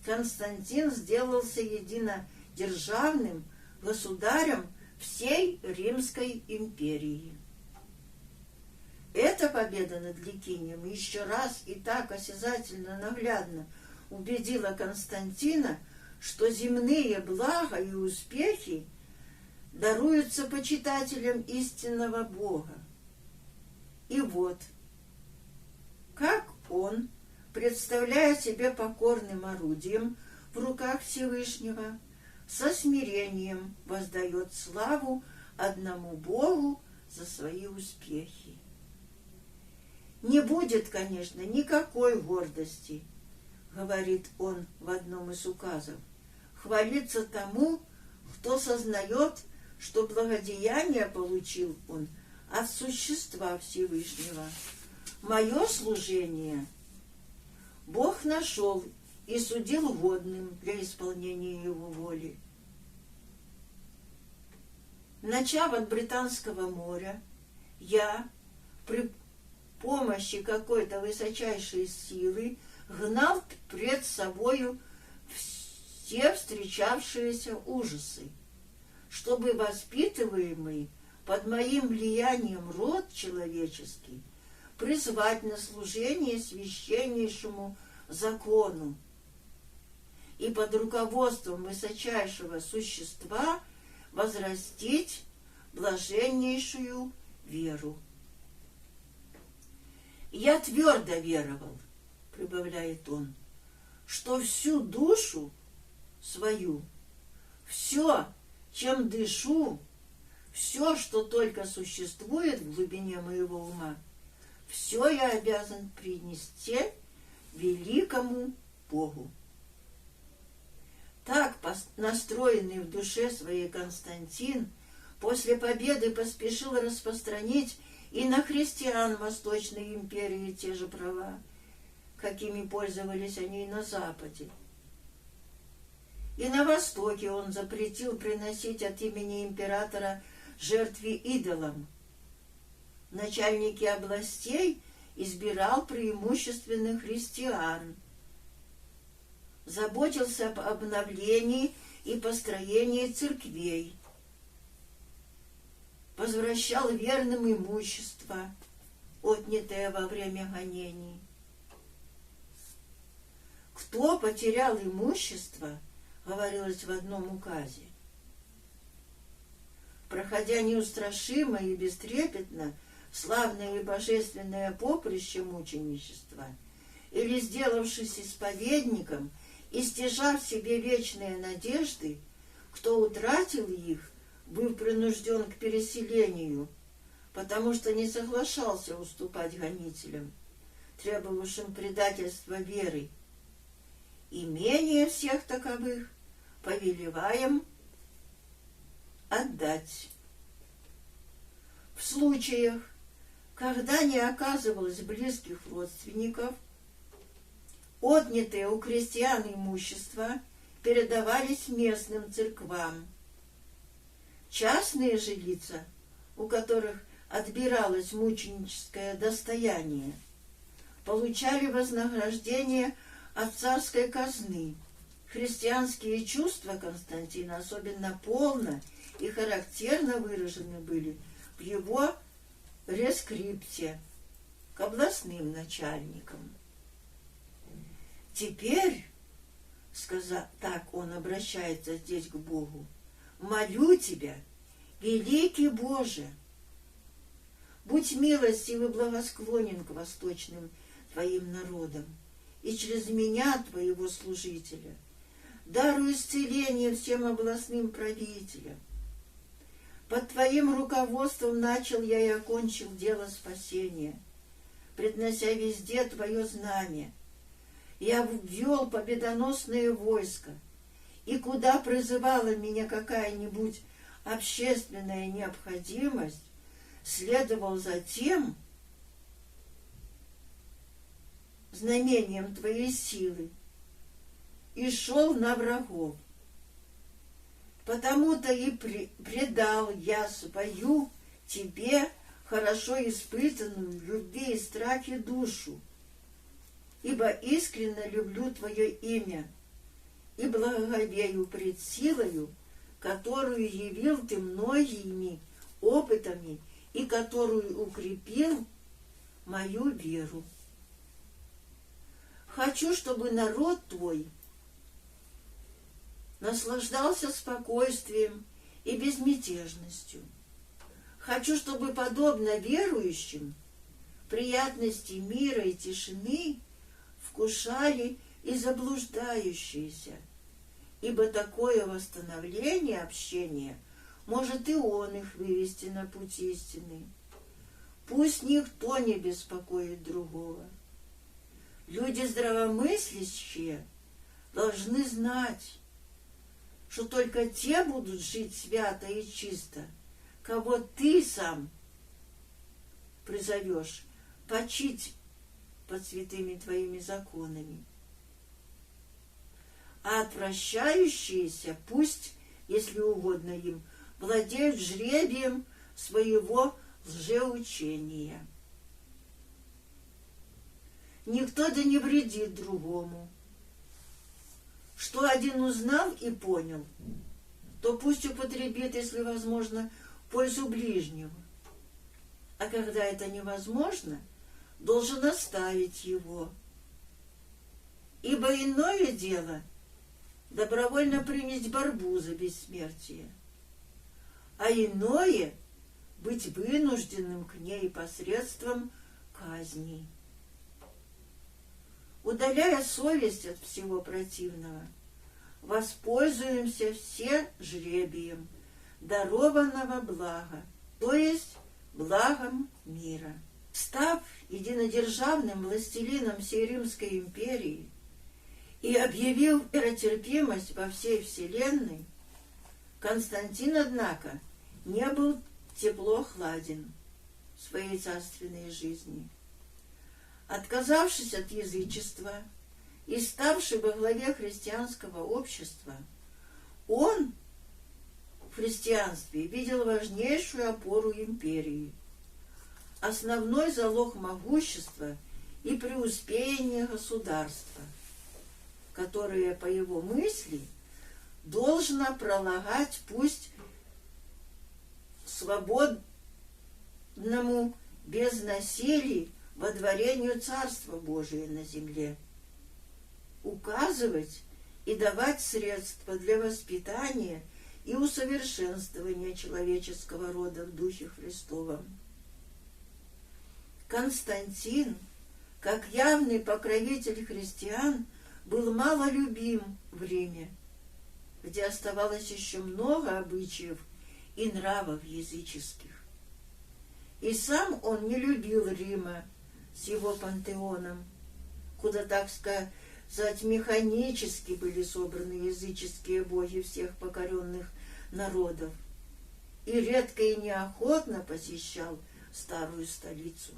Константин сделался единодержавным государем всей Римской империи. Эта победа над Ликинием еще раз и так осязательно наглядно убедила Константина, что земные блага и успехи даруются почитателям истинного Бога. И вот, как он, представляя себя покорным орудием в руках Всевышнего, со смирением воздает славу одному Богу за свои успехи. Не будет, конечно, никакой гордости, говорит он в одном из указов, хвалиться тому, кто сознает, что благодеяние получил он от существа Всевышнего. Мое служение Бог нашел и судил годным для исполнения его воли. Начав от Британского моря, я при помощи какой-то высочайшей силы гнал пред собою все встречавшиеся ужасы, чтобы воспитываемый под моим влиянием род человеческий призвать на служение священнейшему закону и под руководством высочайшего существа возрастить блаженнейшую веру. Я твердо веровал, прибавляет он, что всю душу свою, все, чем дышу, все, что только существует в глубине моего ума, все я обязан принести великому Богу. Так настроенный в душе своей Константин после победы поспешил распространить и на христиан Восточной империи те же права, какими пользовались они и на Западе. И на Востоке он запретил приносить от имени императора жертвы идолам. Начальники областей избирал преимущественно христиан, заботился об обновлении и построении церквей, возвращал верным имущество, отнятое во время гонений. Кто потерял имущество, говорилось в одном указе, проходя неустрашимо и бестрепетно славное и божественное поприще мученичества, или сделавшись исповедником и стяжав себе вечные надежды, кто утратил их, был принужден к переселению, потому что не соглашался уступать гонителям, требовавшим предательства веры. Имение всех таковых повелеваем отдать. В случаях, когда не оказывалось близких родственников, отнятые у крестьян имущества передавались местным церквам. Частные же лица, у которых отбиралось мученическое достояние, получали вознаграждение от царской казны. Христианские чувства Константина особенно полно и характерно выражены были в его рескрипте, к областным начальникам. Теперь, так он обращается здесь к Богу, молю тебя, великий Боже, будь милостив и благосклонен к восточным твоим народам, и через меня, твоего служителя, даруй исцеление всем областным правителям. Под твоим руководством начал я и окончил дело спасения, преднося везде твое знамя. Я ввел победоносное войско, и куда призывала меня какая-нибудь общественная необходимость, следовал за тем знамением твоей силы и шел на врагов. Потому-то и предал я свою тебе хорошо испытанную в любви и страхе душу, ибо искренне люблю твое имя и благоговею пред силою, которую явил ты многими опытами и которую укрепил мою веру. Хочу, чтобы народ твой наслаждался спокойствием и безмятежностью. Хочу, чтобы, подобно верующим, приятности мира и тишины вкушали и заблуждающиеся, ибо такое восстановление общения может и он их вывести на путь истины. Пусть никто не беспокоит другого. Люди здравомыслящие должны знать, что только те будут жить свято и чисто, кого ты сам призовешь почить под святыми твоими законами. А отвращающиеся пусть, если угодно им, владеют жребием своего лжеучения. Никто да не вредит другому. Что один узнал и понял, то пусть употребит, если возможно, пользу ближнего. А когда это невозможно, должен оставить его. Ибо иное дело — добровольно принять борьбу за бессмертие, а иное — быть вынужденным к ней посредством казни. Удаляя совесть от всего противного, воспользуемся все жребием дарованного блага, то есть благом мира. Став единодержавным властелином всей Римской империи и объявив миротерпимость во всей вселенной, Константин, однако, не был тепло-хладен в своей царственной жизни. Отказавшись от язычества и ставший во главе христианского общества, он в христианстве видел важнейшую опору империи, основной залог могущества и преуспеяния государства, которое, по его мысли, должно пролагать путь свободному, без насилий, водворению Царства Божия на земле, указывать и давать средства для воспитания и усовершенствования человеческого рода в Духе Христовом. Константин, как явный покровитель христиан, был мало любим в Риме, где оставалось еще много обычаев и нравов языческих. И сам он не любил Рима с его пантеоном, куда, так сказать, механически были собраны языческие боги всех покоренных народов, и редко и неохотно посещал старую столицу.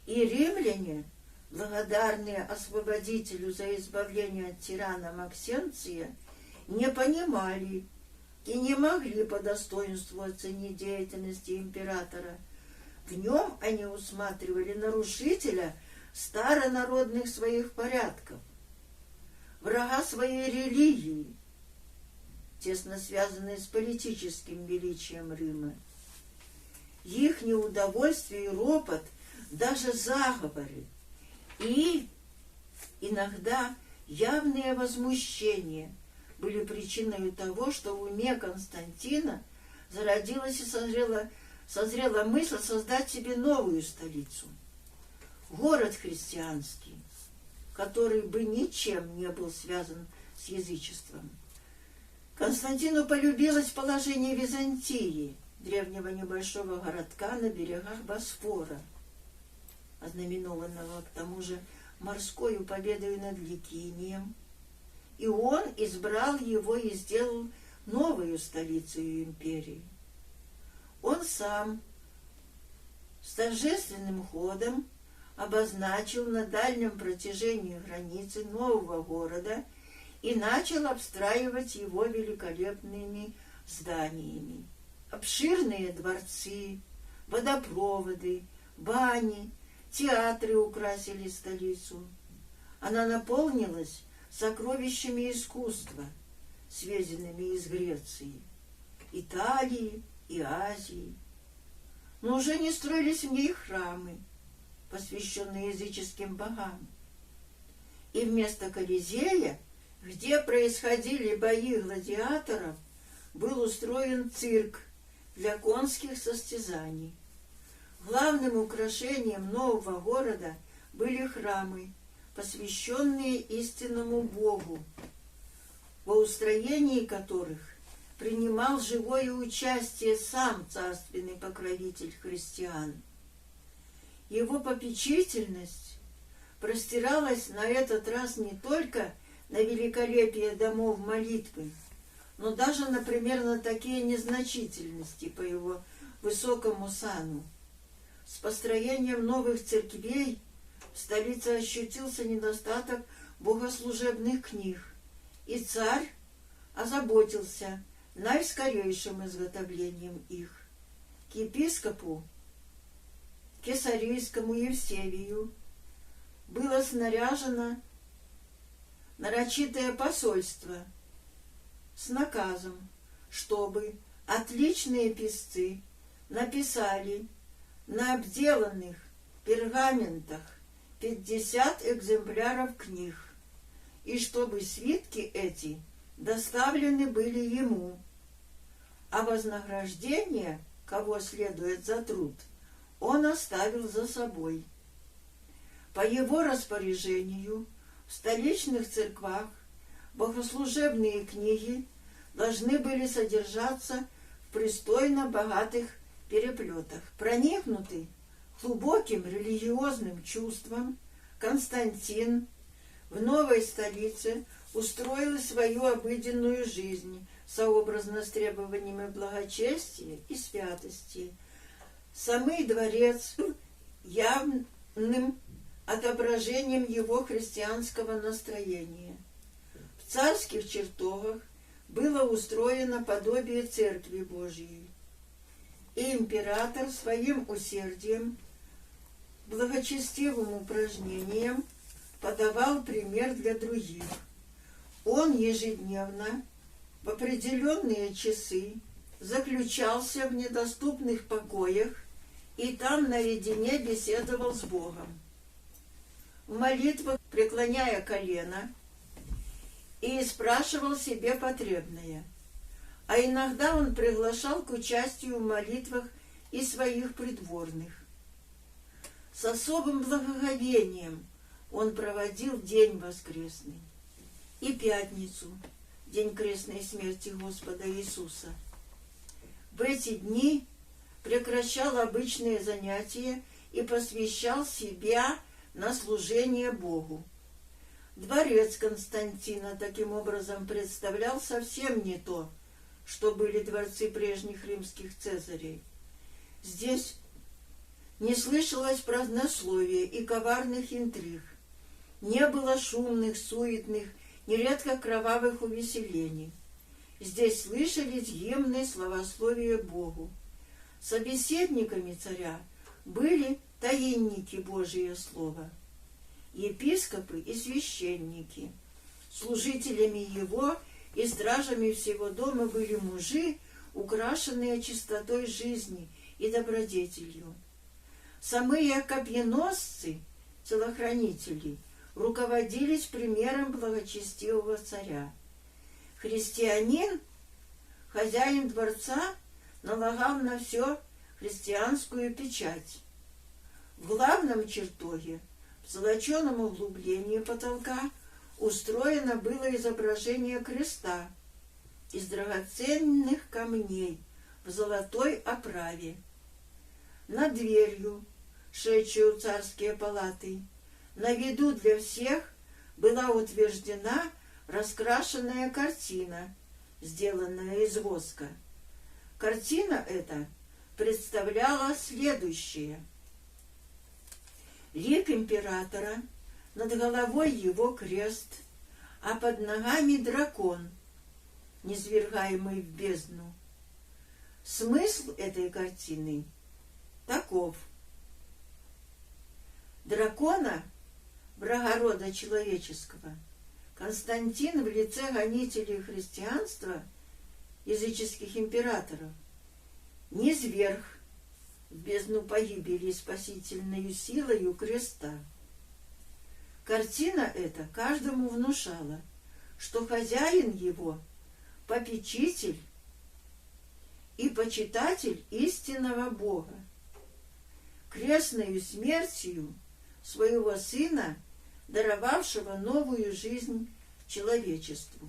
И римляне, благодарные освободителю за избавление от тирана Максенция, не понимали и не могли по достоинству оценить деятельности императора. В нем они усматривали нарушителя старонародных своих порядков, врага своей религии, тесно связанные с политическим величием Рима. Их неудовольствие и ропот даже заговоры и иногда явные возмущения были причиной того, что в уме Константина зародилась и созрела мысль создать себе новую столицу. Город христианский, который бы ничем не был связан с язычеством. Константину полюбилось положение Византии, древнего небольшого городка на берегах Босфора, ознаменованного к тому же морской победой над Ликинием. И он избрал его и сделал новую столицу империи. Он сам с торжественным ходом обозначил на дальнем протяжении границы нового города и начал обстраивать его великолепными зданиями. Обширные дворцы, водопроводы, бани, театры украсили столицу. Она наполнилась сокровищами искусства, свезенными из Греции, Италии и Азии. Но уже не строились в ней храмы, посвященные языческим богам. И вместо Колизея, где происходили бои гладиаторов, был устроен цирк для конских состязаний. Главным украшением нового города были храмы, посвященные истинному Богу, во устроении которых принимал живое участие сам царственный покровитель христиан. Его попечительность простиралась на этот раз не только на великолепие домов молитвы, но даже, например, на такие незначительности по его высокому сану. С построением новых церквей в столице ощутился недостаток богослужебных книг, и царь озаботился наискорейшим изготовлением их. К епископу Кесарийскому Евсевию было снаряжено нарочитое посольство с наказом, чтобы отличные писцы написали на обделанных пергаментах 50 экземпляров книг, и чтобы свитки эти доставлены были ему, а вознаграждение, кого следует за труд, он оставил за собой. По его распоряжению в столичных церквах богослужебные книги должны были содержаться в пристойно богатых переплетах. Проникнутый глубоким религиозным чувством, Константин в новой столице устроил свою обыденную жизнь сообразно с требованиями благочестия и святости. Самый дворец был явным отображением его христианского настроения. В царских чертогах было устроено подобие Церкви Божьей, и император своим усердием, благочестивым упражнением подавал пример для других. Он ежедневно в определенные часы заключался в недоступных покоях и там наедине беседовал с Богом. В молитвах, преклоняя колено, и спрашивал себе потребное, а иногда он приглашал к участию в молитвах и своих придворных. С особым благоговением он проводил день воскресный и пятницу, день крестной смерти Господа Иисуса. В эти дни прекращал обычные занятия и посвящал себя на служение Богу. Дворец Константина таким образом представлял совсем не то, что были дворцы прежних римских цезарей. Здесь не слышалось празднословия и коварных интриг, не было шумных, суетных, нередко кровавых увеселений. Здесь слышались гимны славословия Богу. Собеседниками царя были таинники Божие Слова, епископы и священники. Служителями его и стражами всего дома были мужи, украшенные чистотой жизни и добродетелью. Самые копьеносцы, телохранители, руководились примером благочестивого царя. Христианин, хозяин дворца, налагал на все христианскую печать. В главном чертоге, в золоченом углублении потолка, устроено было изображение креста из драгоценных камней в золотой оправе. Над дверью, шедшей в царские палаты, на виду для всех была утверждена раскрашенная картина, сделанная из воска. Картина эта представляла следующее. Лик императора, над головой его крест, а под ногами дракон, низвергаемый в бездну. Смысл этой картины таков. Дракона, врага рода человеческого, Константин в лице гонителей христианства, языческих императоров, низверг в бездну погибели спасительною силою креста. Картина эта каждому внушала, что хозяин его — попечитель и почитатель истинного Бога. Крестною смертью своего сына, даровавшего новую жизнь человечеству.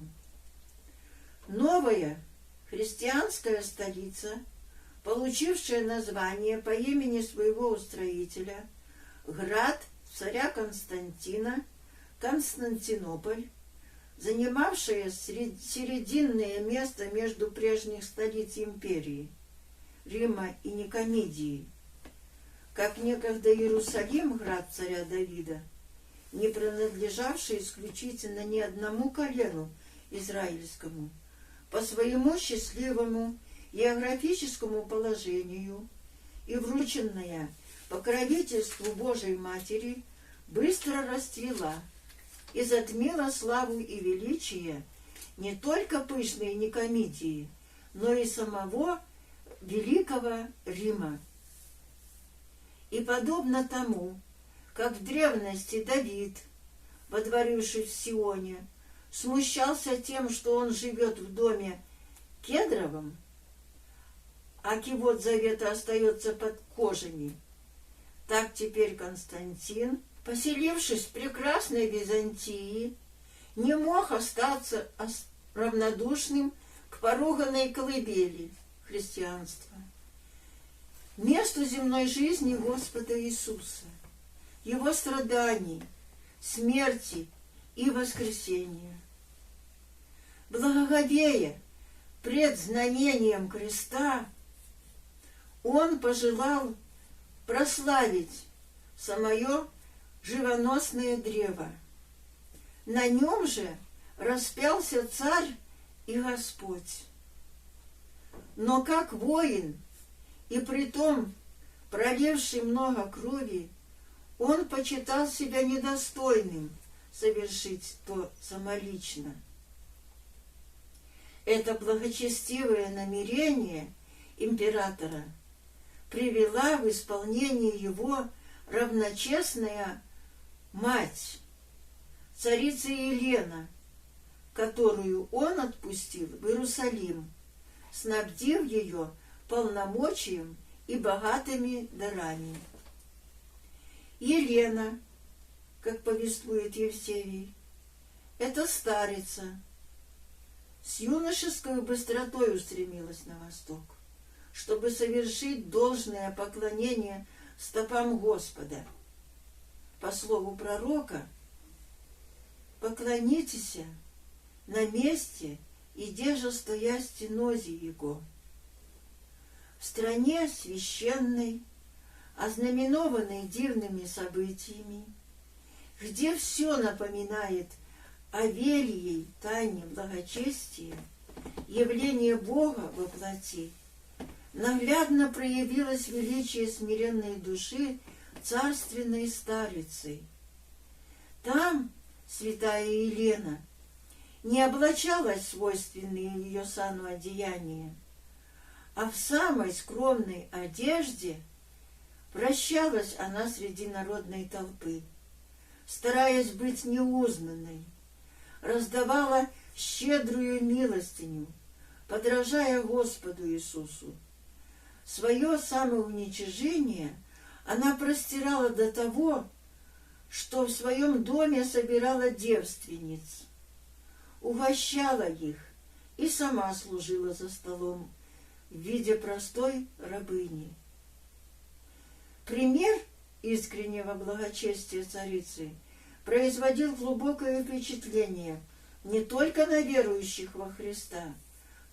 Новая христианская столица, получившая название по имени своего устроителя, град царя Константина, Константинополь, занимавшая серединное место между прежних столиц империи, Рима и Никомидии, как некогда Иерусалим, град царя Давида, не принадлежавший исключительно ни одному колену израильскому, по своему счастливому географическому положению и врученная покровительству Божией Матери, быстро расцвела и затмила славу и величие не только пышной Никомидии, но и самого великого Рима. И подобно тому, как в древности Давид, водворившись в Сионе, смущался тем, что он живет в доме кедровом, а кивот завета остается под кожами, так теперь Константин, поселившись в прекрасной Византии, не мог остаться равнодушным к поруганной колыбели христианства, месту земной жизни Господа Иисуса, Его страданий, смерти и воскресения. Благоговея пред знамением креста, он пожелал прославить самое живоносное древо. На нем же распялся Царь и Господь. Но как воин, и притом проливший много крови, он почитал себя недостойным совершить то самолично. Это благочестивое намерение императора привела в исполнение его равночестная мать, царица Елена, которую он отпустил в Иерусалим, снабдив ее полномочием и богатыми дарами. Елена, как повествует Евсевий, это старица, с юношеской быстротой устремилась на восток, чтобы совершить должное поклонение стопам Господа. По слову пророка, поклонитесь на месте, и деже стоя стенози его. В стране священной, ознаменованной дивными событиями, где все напоминает о велией тайне благочестия, явление Бога во плоти, наглядно проявилось величие смиренной души царственной старицы. Там святая Елена не облачалась в свойственные ее сану одеяния, а в самой скромной одежде Вращалась она среди народной толпы, стараясь быть неузнанной, раздавала щедрую милостиню, подражая Господу Иисусу. Свое самоуничижение она простирала до того, что в своем доме собирала девственниц, угощала их и сама служила за столом в виде простой рабыни. Пример искреннего благочестия царицы производил глубокое впечатление не только на верующих во Христа,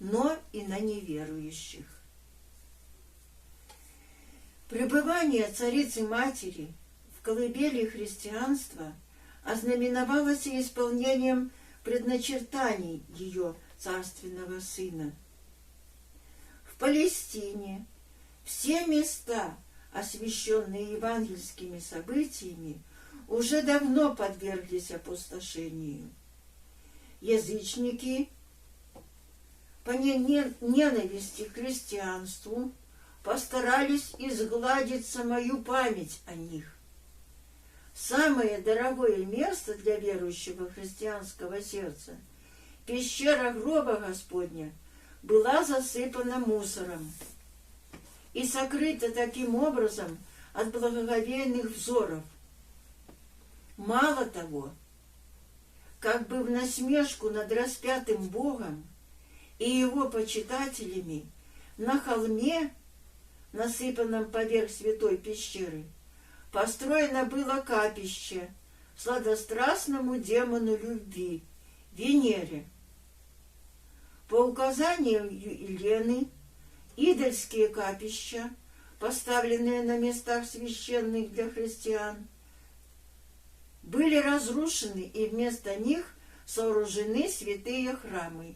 но и на неверующих. Пребывание царицы-матери в колыбели христианства ознаменовалось и исполнением предначертаний ее царственного сына. В Палестине все места, освященные евангельскими событиями, уже давно подверглись опустошению. Язычники по ненависти к христианству постарались изгладить самую память о них. Самое дорогое место для верующего христианского сердца, пещера гроба Господня, была засыпана мусором и сокрыта таким образом от благоговейных взоров. Мало того, как бы в насмешку над распятым Богом и его почитателями, на холме, насыпанном поверх святой пещеры, построено было капище сладострастному демону любви, Венере. По указанию Елены, идольские капища, поставленные на местах священных для христиан, были разрушены, и вместо них сооружены святые храмы.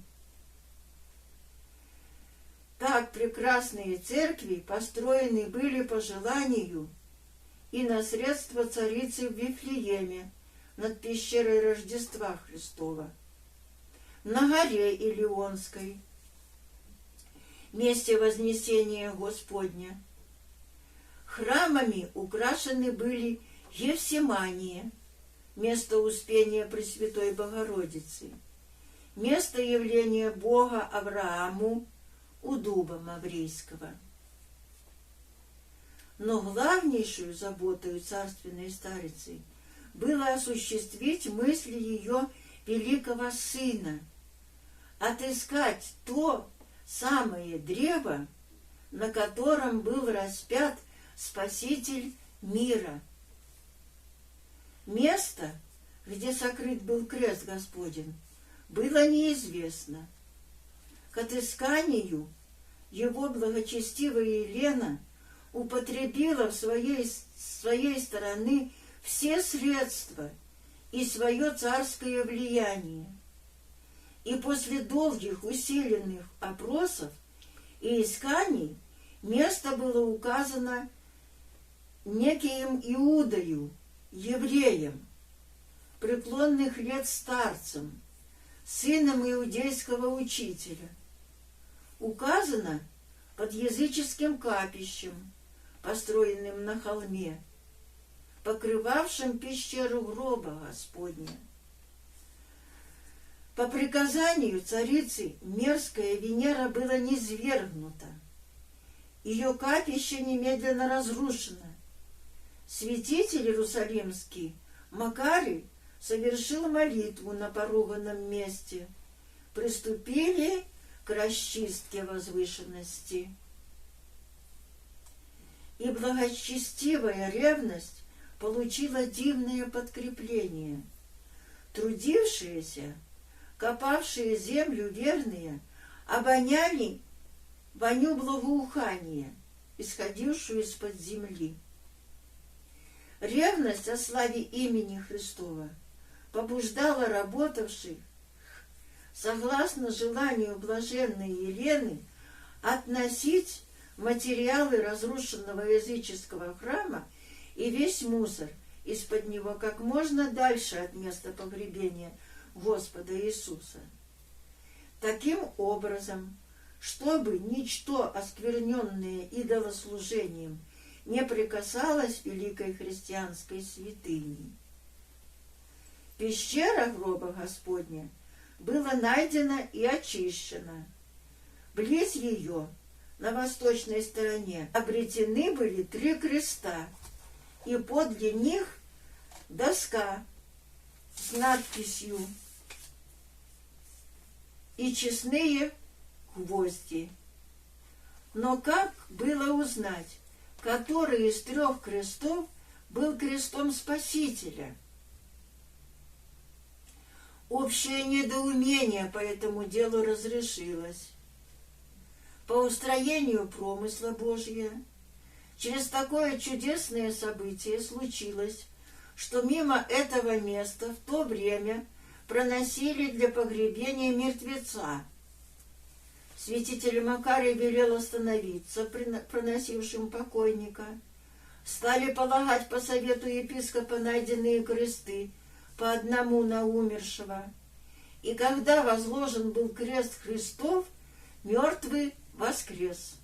Так прекрасные церкви построены были по желанию и на средства царицы в Вифлееме над пещерой Рождества Христова, на горе Илионской, месте Вознесения Господня. Храмами украшены были Евсимания, место Успения Пресвятой Богородицы, место явления Бога Аврааму у дуба Маврийского. Но главнейшую заботою царственной старицы было осуществить мысли ее великого сына, отыскать то самое древо, на котором был распят Спаситель мира. Место, где сокрыт был крест Господень, было неизвестно. К отысканию его благочестивая Елена употребила с своей стороны все средства и свое царское влияние. И после долгих усиленных опросов и исканий место было указано неким Иудою, евреем, преклонных лет старцем, сыном иудейского учителя. Указано под языческим капищем, построенным на холме, покрывавшим пещеру гроба Господня. По приказанию царицы мерзкая Венера была низвергнута. Ее капище немедленно разрушено. Святитель Иерусалимский Макарий совершил молитву на поруганном месте. Приступили к расчистке возвышенности. И благочестивая ревность получила дивное подкрепление. Трудившиеся, копавшие землю верные, обоняли воню благоухания, исходившую из-под земли. Ревность о славе имени Христова побуждала работавших, согласно желанию блаженной Елены, относить материалы разрушенного языческого храма и весь мусор из-под него как можно дальше от места погребения Господа Иисуса. Таким образом, чтобы ничто, оскверненное идолослужением, не прикасалась к великой христианской святыне. Пещера гроба Господня была найдена и очищена. Близ ее, на восточной стороне, обретены были 3 креста, и подле них доска с надписью «И честные гвозди». Но как было узнать, который из 3 крестов был крестом Спасителя? Общее недоумение по этому делу разрешилось. По устроению промысла Божия, через такое чудесное событие случилось, что мимо этого места в то время проносили для погребения мертвеца. Святитель Макарий велел остановиться проносившим покойника. Стали полагать по совету епископа найденные кресты, по одному на умершего. И когда возложен был крест Христов, мертвый воскрес.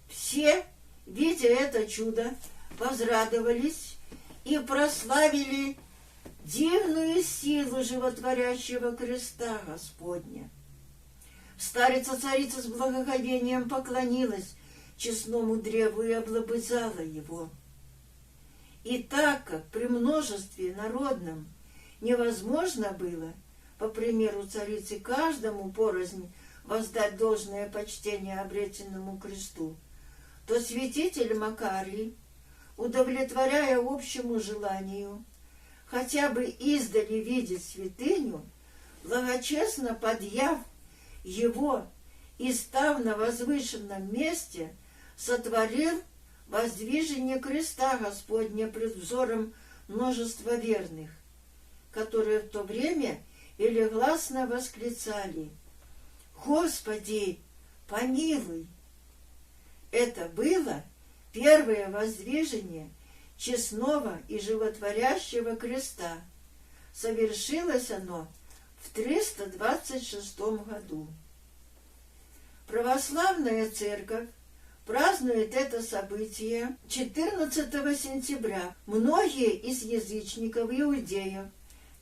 Все, видя это чудо, возрадовались и прославили дивную силу животворящего креста Господня. Старица-царица с благоговением поклонилась честному древу и облобызала его. И так как при множестве народном невозможно было, по примеру царицы, каждому порознь воздать должное почтение обретенному кресту, то святитель Макарий, удовлетворяя общему желанию, хотя бы издали видеть святыню, благочестно подъяв его и став на возвышенном месте, сотворил воздвижение креста Господня пред взором множества верных, которые в то время велигласно восклицали: «Господи, помилуй!» Это было первое воздвижение честного и животворящего креста. Совершилось оно в 326 году. Православная церковь празднует это событие 14 сентября. Многие из язычников иудеев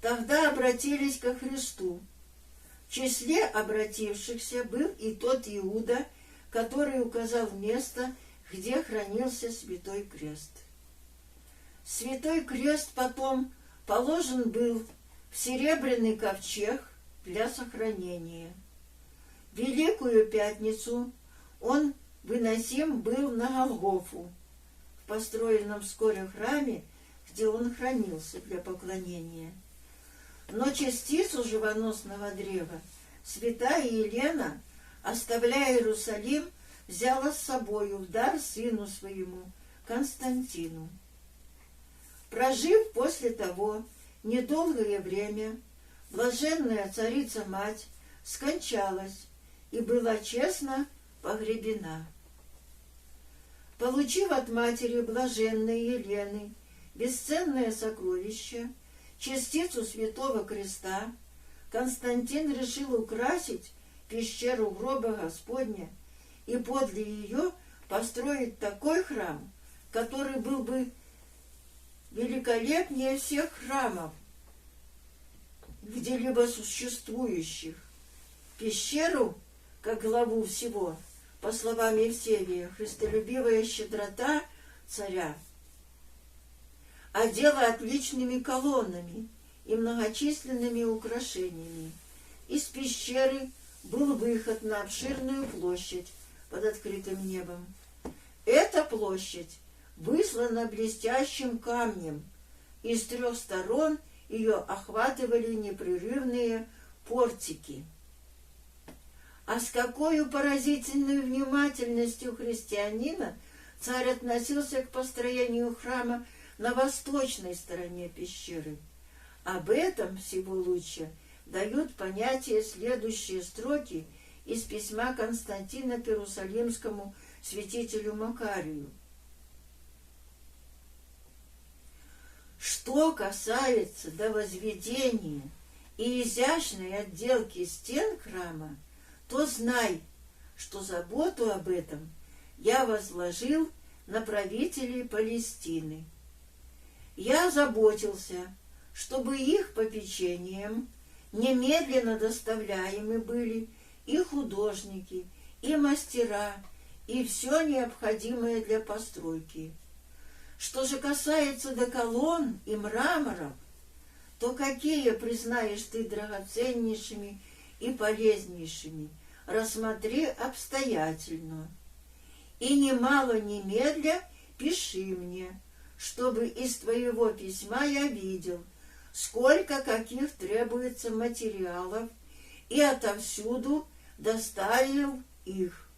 тогда обратились ко Христу. В числе обратившихся был и тот Иуда, который указал место, где хранился Святой Крест. Святой Крест потом положен был в серебряный ковчег для сохранения. В Великую Пятницу он выносим был на Голгофу, в построенном вскоре храме, где он хранился для поклонения. Но частицу живоносного древа святая Елена, оставляя Иерусалим, взяла с собою в дар сыну своему Константину. Прожив после того недолгое время, блаженная царица-мать скончалась и была честно погребена. Получив от матери блаженной Елены бесценное сокровище, частицу Святого Креста, Константин решил украсить пещеру гроба Господня и подле ее построить такой храм, который был бы великолепнее всех храмов, где-либо существующих. Пещеру, как главу всего, по словам Евсевия, христолюбивая щедрота царя одела отличными колоннами и многочисленными украшениями. Из пещеры был выход на обширную площадь под открытым небом. Эта площадь выслана блестящим камнем, и с 3 сторон ее охватывали непрерывные портики. А с какой поразительной внимательностью христианина царь относился к построению храма на восточной стороне пещеры. Об этом всего лучше дают понятие следующие строки из письма Константина к Иерусалимскому святителю Макарию. Что касается до возведения и изящной отделки стен храма, то знай, что заботу об этом я возложил на правителей Палестины. Я заботился, чтобы их попечением немедленно доставляемы были и художники, и мастера, и все необходимое для постройки. Что же касается до колонн и мраморов, то какие признаешь ты драгоценнейшими и полезнейшими, рассмотри обстоятельно. И немало немедля пиши мне, чтобы из твоего письма я видел, сколько каких требуется материалов, и отовсюду доставил их.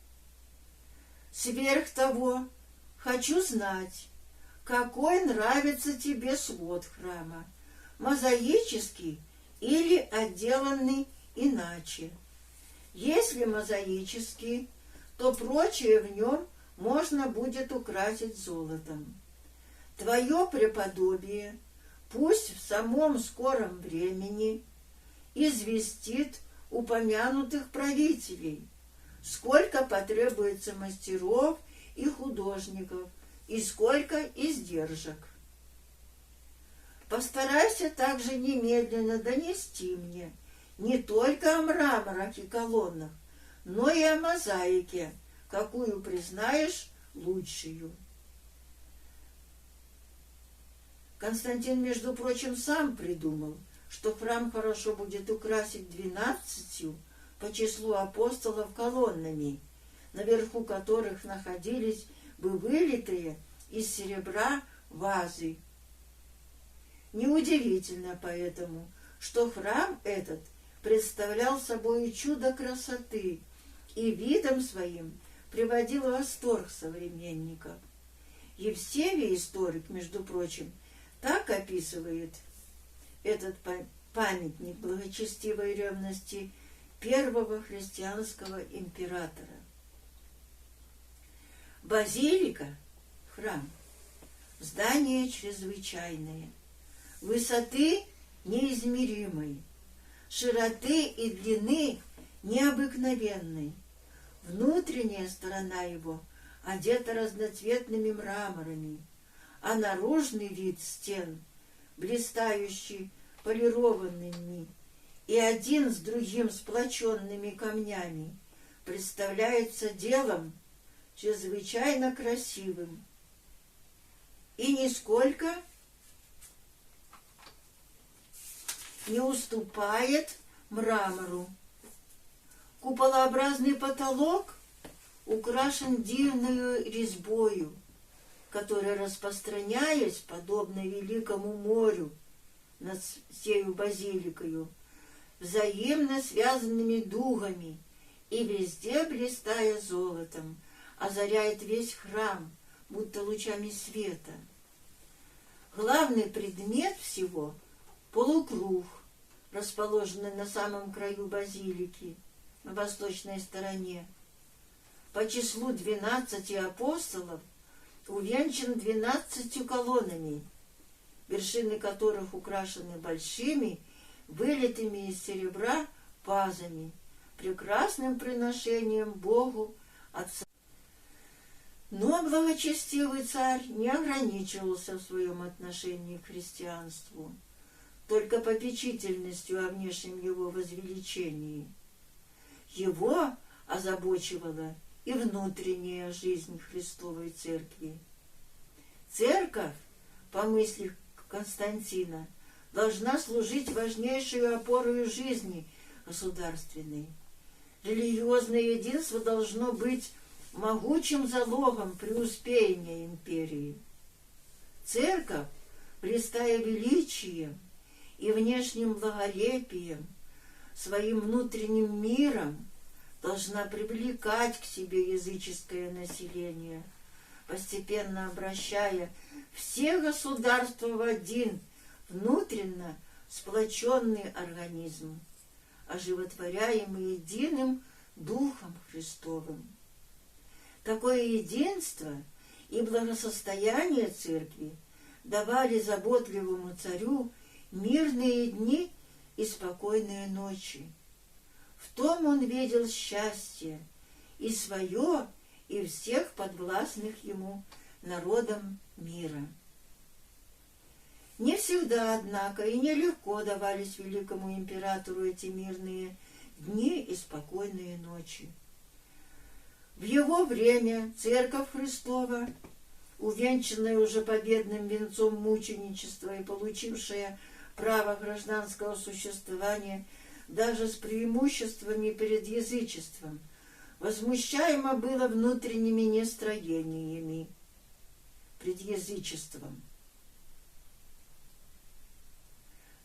Сверх того, хочу знать, какой нравится тебе свод храма, мозаический или отделанный иначе. Если мозаический, то прочее в нем можно будет украсить золотом. Твое преподобие пусть в самом скором времени известит упомянутых правителей, сколько потребуется мастеров и художников, и сколько издержек. Постарайся также немедленно донести мне не только о мраморах и колоннах, но и о мозаике, какую признаешь лучшую. Константин, между прочим, сам придумал, что храм хорошо будет украсить 12 по числу апостолов колоннами, наверху которых находились бы вылитые из серебра вазы. Неудивительно поэтому, что храм этот представлял собой чудо красоты и видом своим приводил в восторг современников. Евсевий, историк, между прочим, так описывает этот памятник благочестивой ревности первого христианского императора. Базилика, храм, здание чрезвычайное, высоты неизмеримой, широты и длины необыкновенной. Внутренняя сторона его одета разноцветными мраморами, а наружный вид стен, блистающий полированными и один с другим сплоченными камнями, представляется делом чрезвычайно красивым и нисколько не уступает мрамору. Куполообразный потолок украшен дивною резьбою, которая, распространяясь, подобно великому морю над сею базиликою, взаимно связанными дугами, и везде, блистая золотом, озаряет весь храм, будто лучами света. Главный предмет всего — полукруг, расположенный на самом краю базилики, на восточной стороне. По числу 12 апостолов увенчан 12 колоннами, вершины которых украшены большими, вылитыми из серебра пазами, прекрасным приношением Богу Отца. Но благочестивый царь не ограничивался в своем отношении к христианству только попечительностью о внешнем его возвеличении. Его озабочивала и внутренняя жизнь Христовой Церкви. Церковь, по мысли Константина, должна служить важнейшей опорой жизни государственной. Религиозное единство должно быть могучим залогом преуспеяния империи. Церковь, блистая величием и внешним благолепием, своим внутренним миром, должна привлекать к себе языческое население, постепенно обращая все государства в один внутренно сплоченный организм, оживотворяемый единым Духом Христовым. Такое единство и благосостояние церкви давали заботливому царю мирные дни и спокойные ночи. В том он видел счастье и свое, и всех подвластных ему народам мира. Не всегда, однако, и нелегко давались великому императору эти мирные дни и спокойные ночи. В его время Церковь Христова, увенчанная уже победным венцом мученичества и получившая право гражданского существования даже с преимуществами перед язычеством, возмущаемо было внутренними нестроениями пред язычеством,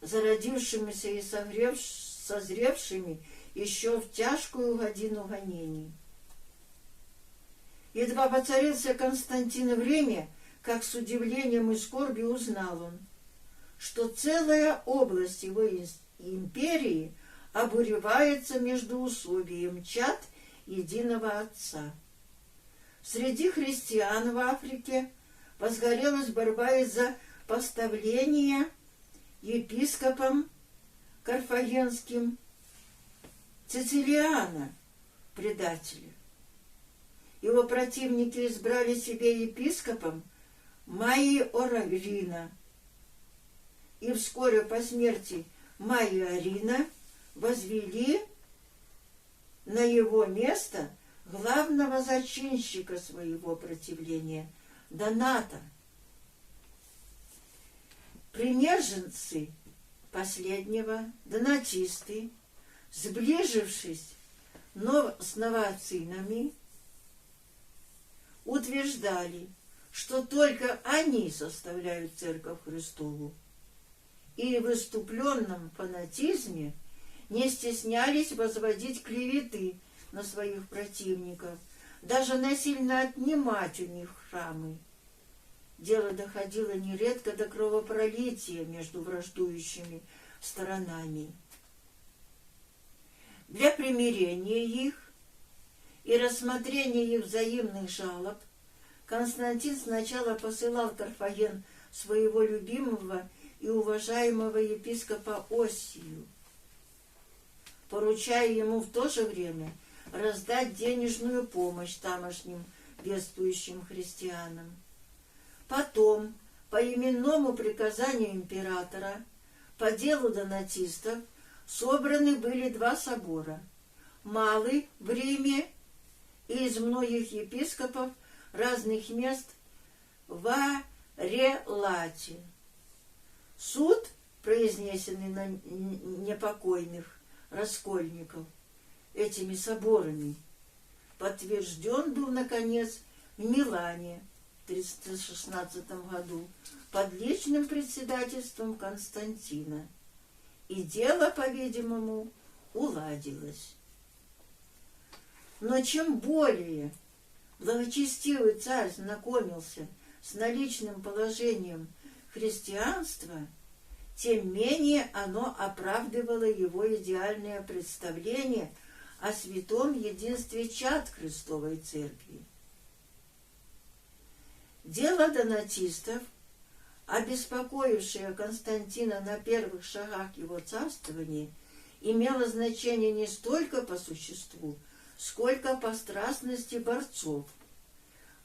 зародившимися и созревшими еще в тяжкую годину гонений. Едва воцарился Константин в Риме, как с удивлением и скорбью узнал он, что целая область его империи обуревается междоусобием чад единого Отца. Среди христиан в Африке возгорелась борьба из-за поставления епископом карфагенским Цицилиана, предателя. Его противники избрали себе епископом Майорина, и вскоре по смерти Майорина возвели на его место главного зачинщика своего противления Доната. Примерженцы последнего, донатисты, сближившись с новацинами, утверждали, что только они составляют Церковь Христову, и в выступленном фанатизме не стеснялись возводить клеветы на своих противников, даже насильно отнимать у них храмы. Дело доходило нередко до кровопролития между враждующими сторонами. Для примирения их и рассмотрения их взаимных жалоб Константин сначала посылал в Карфаген своего любимого и уважаемого епископа Оссию, поручая ему в то же время раздать денежную помощь тамошним бедствующим христианам. Потом, по именному приказанию императора, по делу донатистов собраны были два собора: Малый в Риме и из многих епископов разных мест в Арелате. Суд, произнесенный на непокойных раскольников этими соборами, подтвержден был, наконец, в Милане в 316 году под личным председательством Константина, и дело, по-видимому, уладилось. Но чем более благочестивый царь знакомился с наличным положением христианства, тем менее оно оправдывало его идеальное представление о святом единстве чад Христовой Церкви. Дело донатистов, обеспокоившее Константина на первых шагах его царствования, имело значение не столько по существу, сколько по страстности борцов.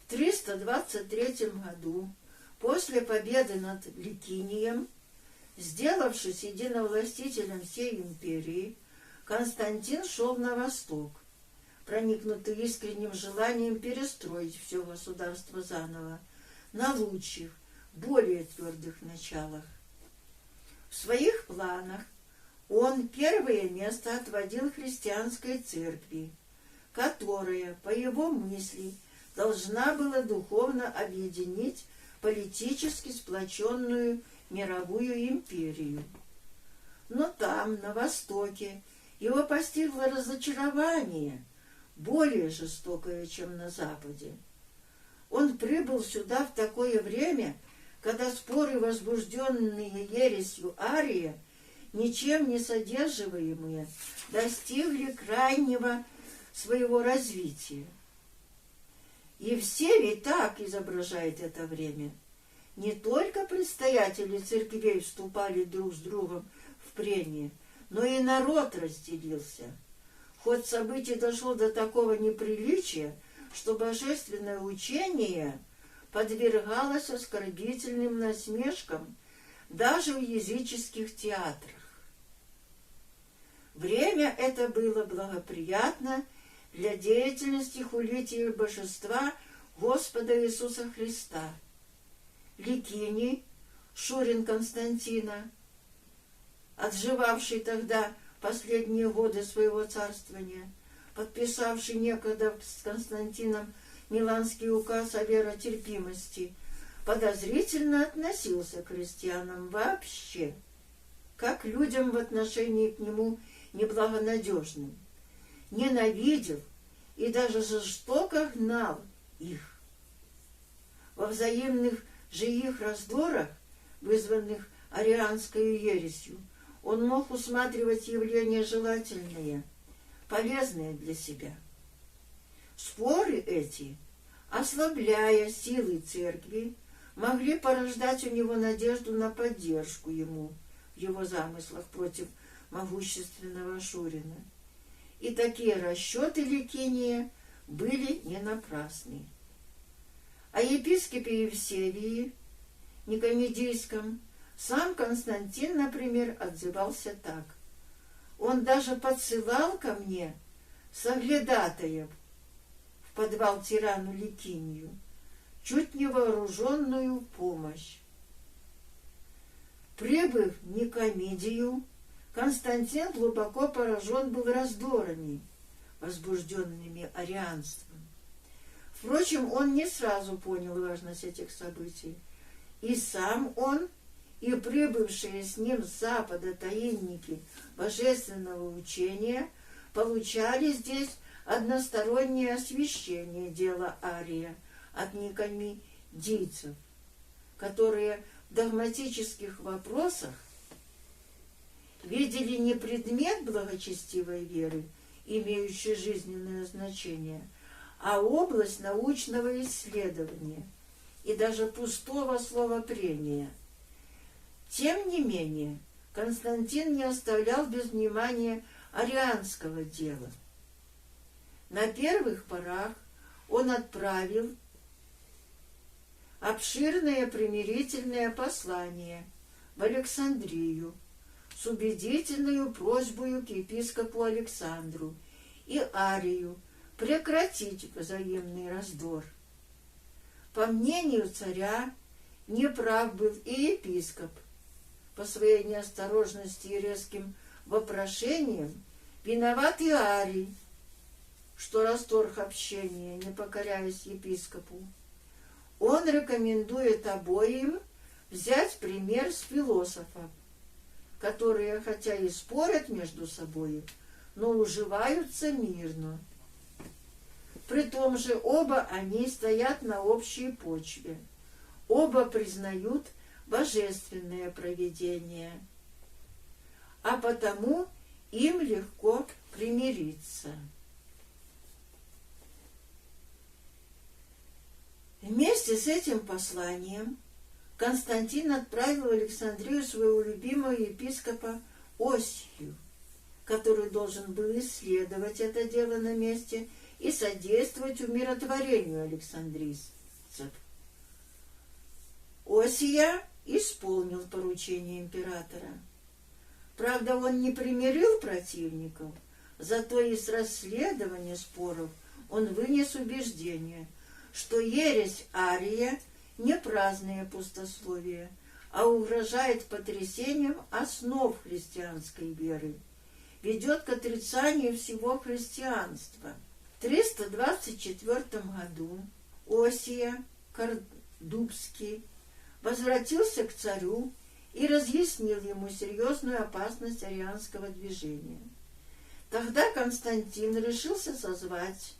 В 323 году, после победы над Ликинием, сделавшись единовластителем всей империи, Константин шел на восток, проникнутый искренним желанием перестроить все государство заново, на лучших, более твердых началах. В своих планах он первое место отводил христианской церкви, которая, по его мысли, должна была духовно объединить политически сплоченную мировую империю. Но там, на Востоке, его постигло разочарование, более жестокое, чем на Западе. Он прибыл сюда в такое время, когда споры, возбужденные ересью Ария, ничем не содерживаемые, достигли крайнего своего развития. И все ведь так изображают это время. Не только предстоятели церквей вступали друг с другом в прения, но и народ разделился. Ход событий дошел до такого неприличия, что божественное учение подвергалась оскорбительным насмешкам даже в языческих театрах. Время это было благоприятно для деятельности хулителей божества Господа Иисуса Христа. Ликиний, шурин Константина, отживавший тогда последние годы своего царствования, подписавший некогда с Константином Миланский указ о веротерпимости, подозрительно относился к христианам вообще, как к людям в отношении к нему неблагонадежным, ненавидел и даже жестоко гнал их. Во взаимных же их раздорах, вызванных арианской ересью, он мог усматривать явления желательные, полезные для себя. Споры эти, ослабляя силы церкви, могли порождать у него надежду на поддержку ему в его замыслах против могущественного Шурина. И такие расчеты Ликиния были не напрасны. О епископе Евсевии Никомедийском сам Константин, например, отзывался так: «Он даже подсылал ко мне соглядатаев в подвал тирану Ликинию, чуть не вооруженную помощь». Прибыв в Никомедию, Константин глубоко поражен был раздорами, возбужденными арианством. Впрочем, он не сразу понял важность этих событий. И сам он, и прибывшие с ним с запада таинники божественного учения получали здесь одностороннее освящение дела Ария от никомедийцев, которые в догматических вопросах видели не предмет благочестивой веры, имеющий жизненное значение, а область научного исследования и даже пустого словопрения. Тем не менее, Константин не оставлял без внимания арианского дела. На первых порах он отправил обширное примирительное послание в Александрию с убедительной просьбой к епископу Александру и Арию прекратить взаимный раздор. По мнению царя, неправ был и епископ. По своей неосторожности и резким вопрошениям виноват и Арий, что расторг общение, не покоряясь епископу. Он рекомендует обоим взять пример с философов, которые, хотя и спорят между собой, но уживаются мирно. При том же оба они стоят на общей почве, оба признают божественное провидение, а потому им легко примириться. Вместе с этим посланием Константин отправил в Александрию своего любимого епископа Осию, который должен был исследовать это дело на месте и содействовать умиротворению александрийцев. Осия исполнил поручение императора. Правда, он не примирил противников, зато из расследования споров он вынес убеждение, что ересь Ария не праздное пустословие, а угрожает потрясением основ христианской веры, ведет к отрицанию всего христианства. В 324 году Осия Кордубский возвратился к царю и разъяснил ему серьезную опасность арианского движения. Тогда Константин решился созвать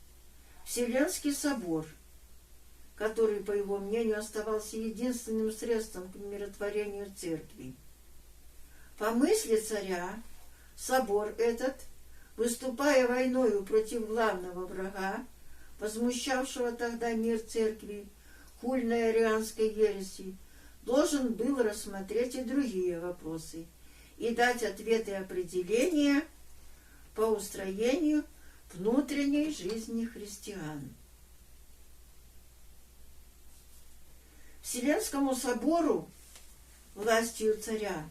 Вселенский собор, который, по его мнению, оставался единственным средством к умиротворению церкви. По мысли царя, собор этот, выступая войною против главного врага, возмущавшего тогда мир церкви, хульной арианской ереси, должен был рассмотреть и другие вопросы и дать ответы и определения по устроению внутренней жизни христиан. Вселенскому собору, властью царя,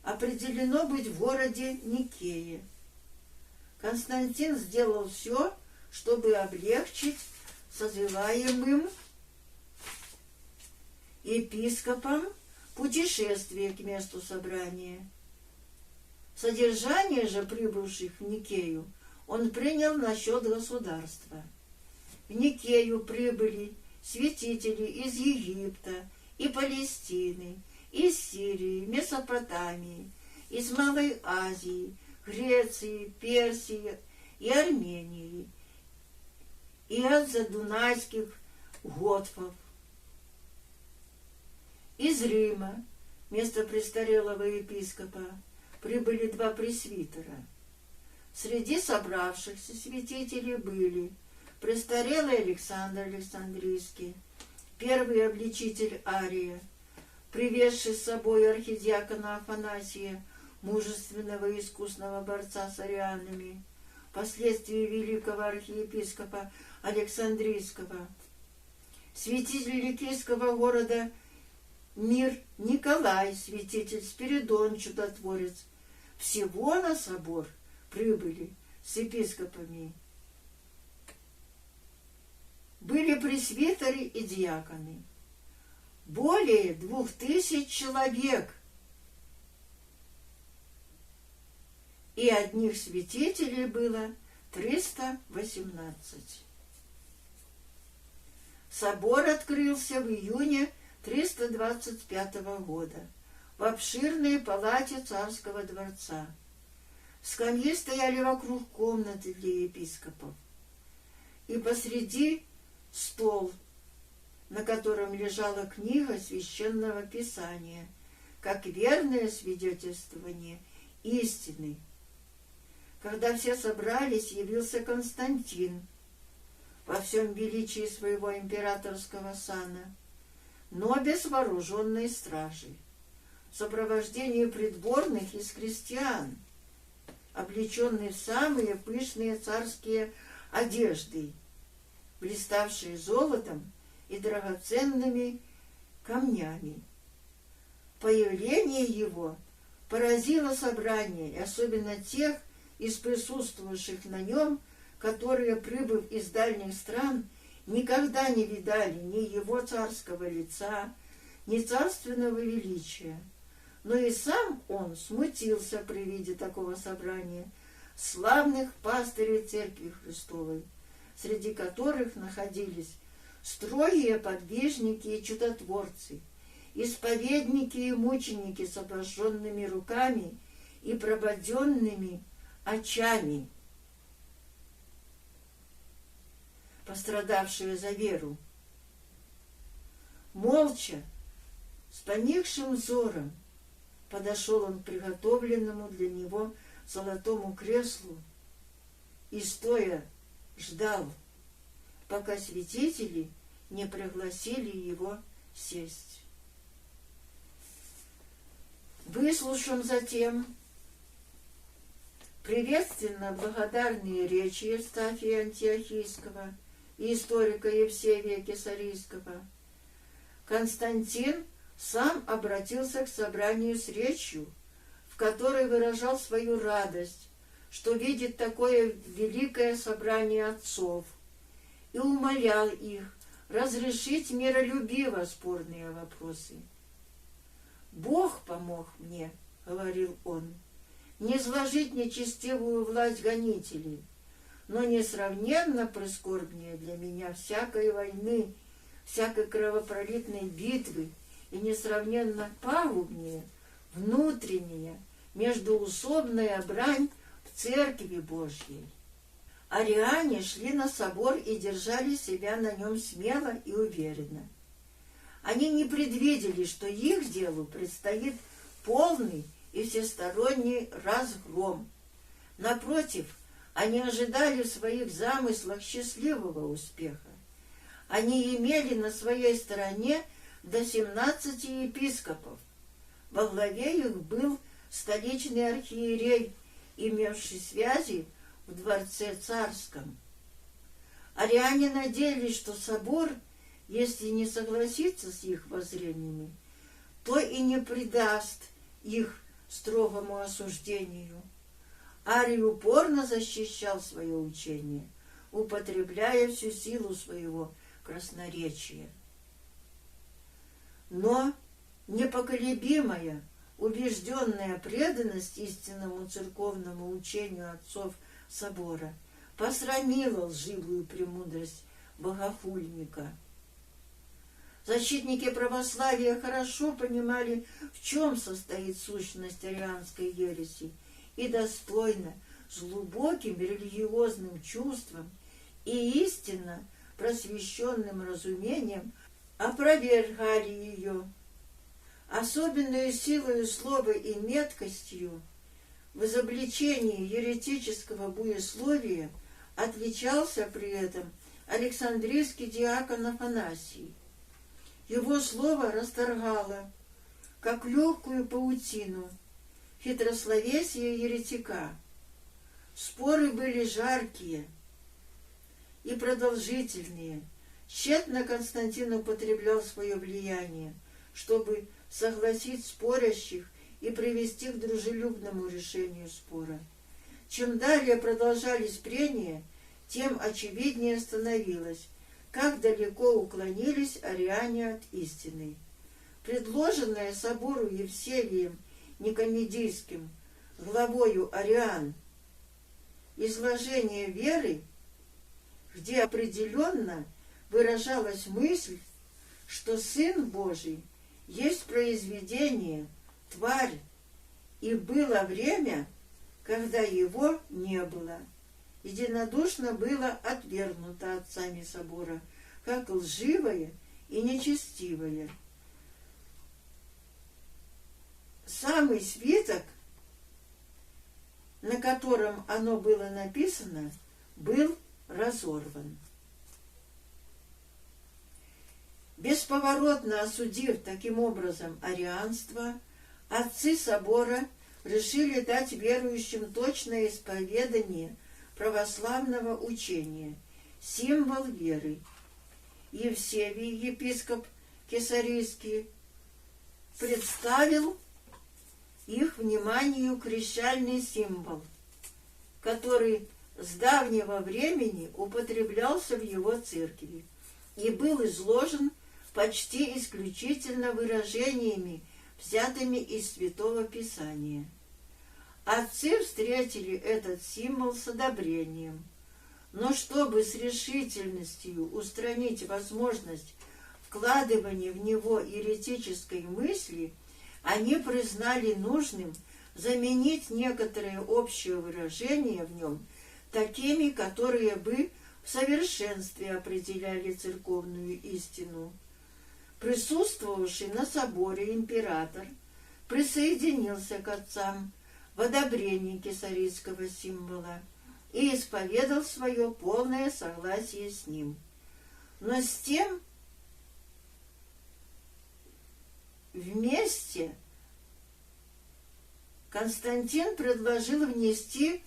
определено быть в городе Никее. Константин сделал все, чтобы облегчить созываемым епископам путешествие к месту собрания. Содержание же прибывших в Никею он принял на счет государства. В Никею прибыли святители из Египта и Палестины, из Сирии, Месопотамии, из Малой Азии, Греции, Персии и Армении, и от задунайских готфов. Из Рима, место престарелого епископа, прибыли 2 пресвитера. Среди собравшихся святителей были престарелый Александр Александрийский, первый обличитель Ария, привезший с собой архидиакона Афанасия, мужественного и искусного борца с арианами, впоследствии великого архиепископа Александрийского, святитель ликийского города Мир Николай, святитель Спиридон, чудотворец. Всего на собор прибыли с епископами. Были пресвитеры и диаконы. Более 2000 человек. И одних святителей было 318. Собор открылся в июне 325 года в обширной палате царского дворца. Скамьи стояли вокруг комнаты для епископов, и посреди стол, на котором лежала книга священного писания, как верное свидетельствование истины. Когда все собрались, явился Константин во всем величии своего императорского сана, но без вооруженной стражи, в сопровождении придворных из крестьян, облеченный в самые пышные царские одежды, блиставшие золотом и драгоценными камнями. Появление его поразило собрание, и особенно тех из присутствующих на нем, которые, прибыв из дальних стран, никогда не видали ни его царского лица, ни царственного величия. Но и сам он смутился при виде такого собрания славных пастырей Церкви Христовой, среди которых находились строгие подвижники и чудотворцы, исповедники и мученики с обожженными руками и прободенными очами, пострадавшие за веру. Молча, с поникшим взором, подошел он к приготовленному для него золотому креслу и, стоя, ждал, пока святители не пригласили его сесть. Выслушаем затем приветственно благодарные речи Евстафия Антиохийского и историка Евсевия Кесарийского. Константин сам обратился к собранию с речью, в которой выражал свою радость, что видит такое великое собрание отцов, и умолял их разрешить миролюбиво спорные вопросы. «Бог помог мне, — говорил он, — не сложить нечестивую власть гонителей, но несравненно прискорбнее для меня всякой войны, всякой кровопролитной битвы, и несравненно пагубнее внутренняя междоусобная брань в Церкви Божьей». Ариане шли на собор и держали себя на нем смело и уверенно. Они не предвидели, что их делу предстоит полный и всесторонний разгром. Напротив, они ожидали в своих замыслах счастливого успеха. Они имели на своей стороне до 17 епископов. Во главе их был столичный архиерей, имевший связи в дворце царском. Ариане надеялись, что собор если не согласится с их воззрениями, то и не предаст их строгому осуждению. Арий упорно защищал свое учение, употребляя всю силу своего красноречия. Но непоколебимая, убежденная преданность истинному церковному учению отцов собора посрамила лживую премудрость богохульника. Защитники православия хорошо понимали, в чем состоит сущность арианской ереси, и достойно, с глубоким религиозным чувством и истинно просвещенным разумением опровергали ее. Особенную силою слова и меткостью в изобличении еретического буесловия отличался при этом Александрийский диакон Афанасий. Его слово расторгало, как легкую паутину, хитрословесие еретика. Споры были жаркие и продолжительные. Тщетно Константин употреблял свое влияние, чтобы согласить спорящих и привести к дружелюбному решению спора. Чем далее продолжались прения, тем очевиднее становилось, как далеко уклонились ариане от истины. Предложенное собору Евсевием Никомедийским, главою ариан, изложение веры, где определенно выражалась мысль, что Сын Божий есть произведение, тварь, и было время, когда его не было, единодушно было отвергнуто отцами собора, как лживое и нечестивое. Самый свиток, на котором оно было написано, был разорван. Бесповоротно осудив таким образом арианство, отцы собора решили дать верующим точное исповедание православного учения, символ веры. Евсевий, епископ Кесарийский, представил их вниманию крещальный символ, который с давнего времени употреблялся в его церкви и был изложен почти исключительно выражениями, взятыми из Святого Писания. Отцы встретили этот символ с одобрением, но чтобы с решительностью устранить возможность вкладывания в него еретической мысли, они признали нужным заменить некоторые общие выражения в нем такими, которые бы в совершенстве определяли церковную истину. Присутствовавший на соборе император присоединился к отцам в одобрении кесарийского символа и исповедал свое полное согласие с ним. Но с тем вместе Константин предложил внести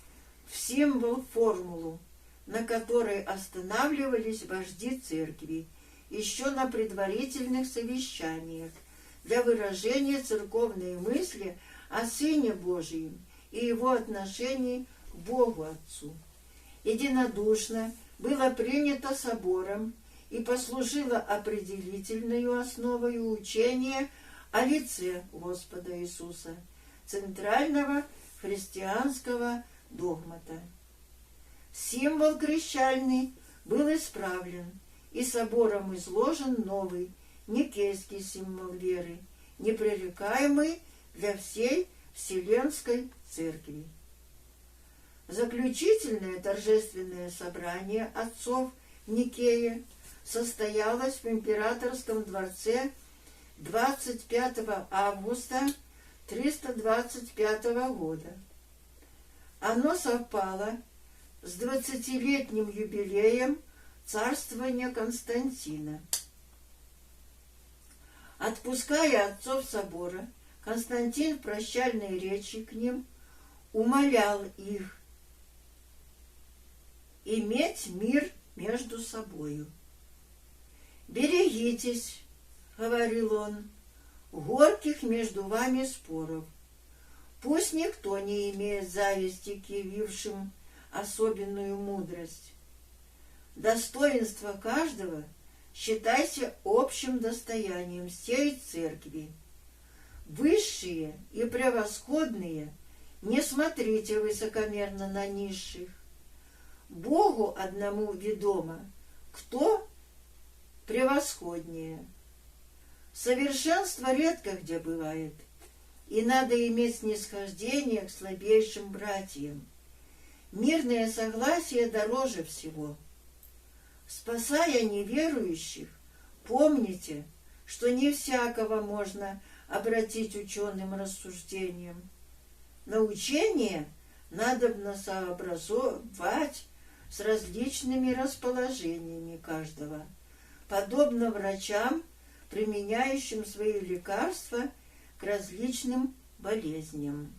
в символ формулу, на которой останавливались вожди церкви еще на предварительных совещаниях для выражения церковной мысли о Сыне Божьем и его отношении к Богу Отцу. Единодушно было принято собором и послужило определительной основой учения о лице Господа Иисуса, центрального христианского догмата. Символ крещальный был исправлен, и собором изложен новый, никейский символ веры, непререкаемый для всей Вселенской Церкви. Заключительное торжественное собрание отцов Никея состоялось в императорском дворце 25 августа 325 года. Оно совпало с 20-летним юбилеем царствования Константина. Отпуская отцов собора, Константин в прощальной речи к ним умолял их иметь мир между собою. «Берегитесь, — говорил он, — горьких между вами споров. Пусть никто не имеет зависти к явившим особенную мудрость. Достоинство каждого считайте общим достоянием всей церкви. Высшие и превосходные не смотрите высокомерно на низших. Богу одному ведомо, кто превосходнее. Совершенство редко где бывает, и надо иметь снисхождение к слабейшим братьям. Мирное согласие дороже всего. Спасая неверующих, помните, что не всякого можно обратить ученым рассуждением. Научение надобно сообразовать с различными расположениями каждого, подобно врачам, применяющим свои лекарства к различным болезням.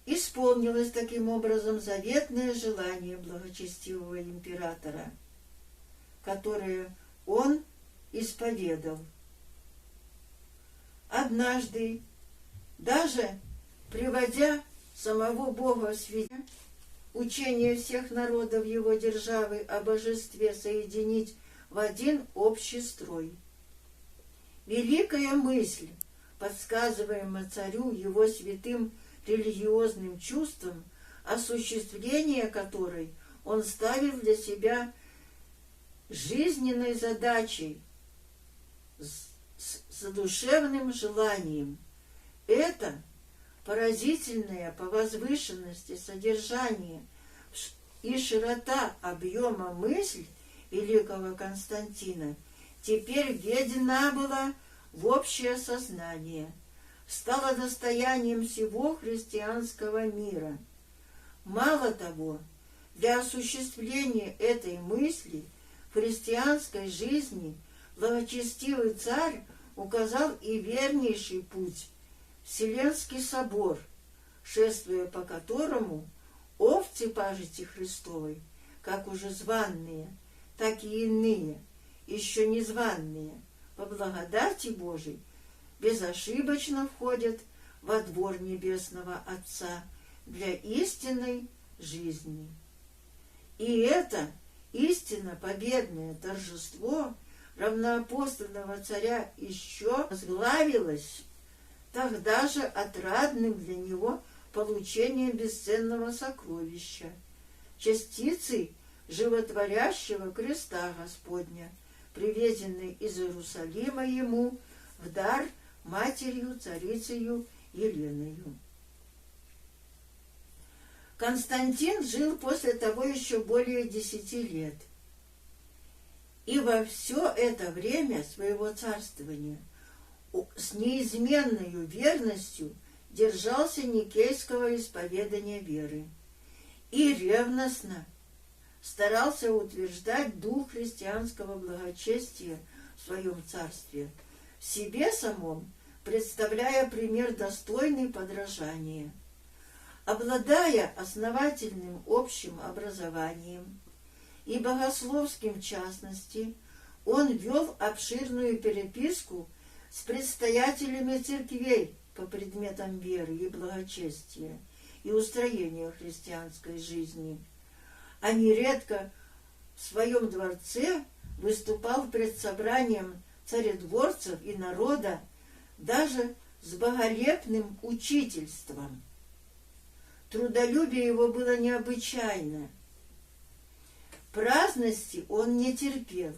Исполнилось таким образом заветное желание благочестивого императора, которое он исповедал. Однажды, даже приводя самого Бога в свидетель, учение всех народов его державы о божестве соединить в один общий строй. Великая мысль, подсказываемая царю его святым религиозным чувством, осуществление которой он ставил для себя жизненной задачей, с задушевным желанием. Это поразительное по возвышенности содержание и широта объема мысль великого Константина теперь введена была в общее сознание, стала достоянием всего христианского мира. Мало того, для осуществления этой мысли в христианской жизни благочестивый царь указал и вернейший путь — Вселенский собор, шествуя по которому овцы пажити Христовой, как уже званные, так и иные, еще не званные, по благодати Божией, безошибочно входят во двор Небесного Отца для истинной жизни. И это истинно победное торжество равноапостольного царя еще возглавилось тогда же отрадным для него получением бесценного сокровища, частицы животворящего креста Господня, привезенной из Иерусалима ему в дар матерью царицею Еленою. Константин жил после того еще более 10 лет, и во все это время своего царствования с неизменной верностью держался никейского исповедания веры и ревностно старался утверждать дух христианского благочестия в своем царстве, в себе самом представляя пример достойный подражания. Обладая основательным общим образованием и богословским в частности, он вел обширную переписку с предстоятелями церквей по предметам веры и благочестия и устроения христианской жизни. А нередко в своем дворце выступал пред собранием царедворцев и народа даже с боголепным учительством. Трудолюбие его было необычайно. Праздности он не терпел.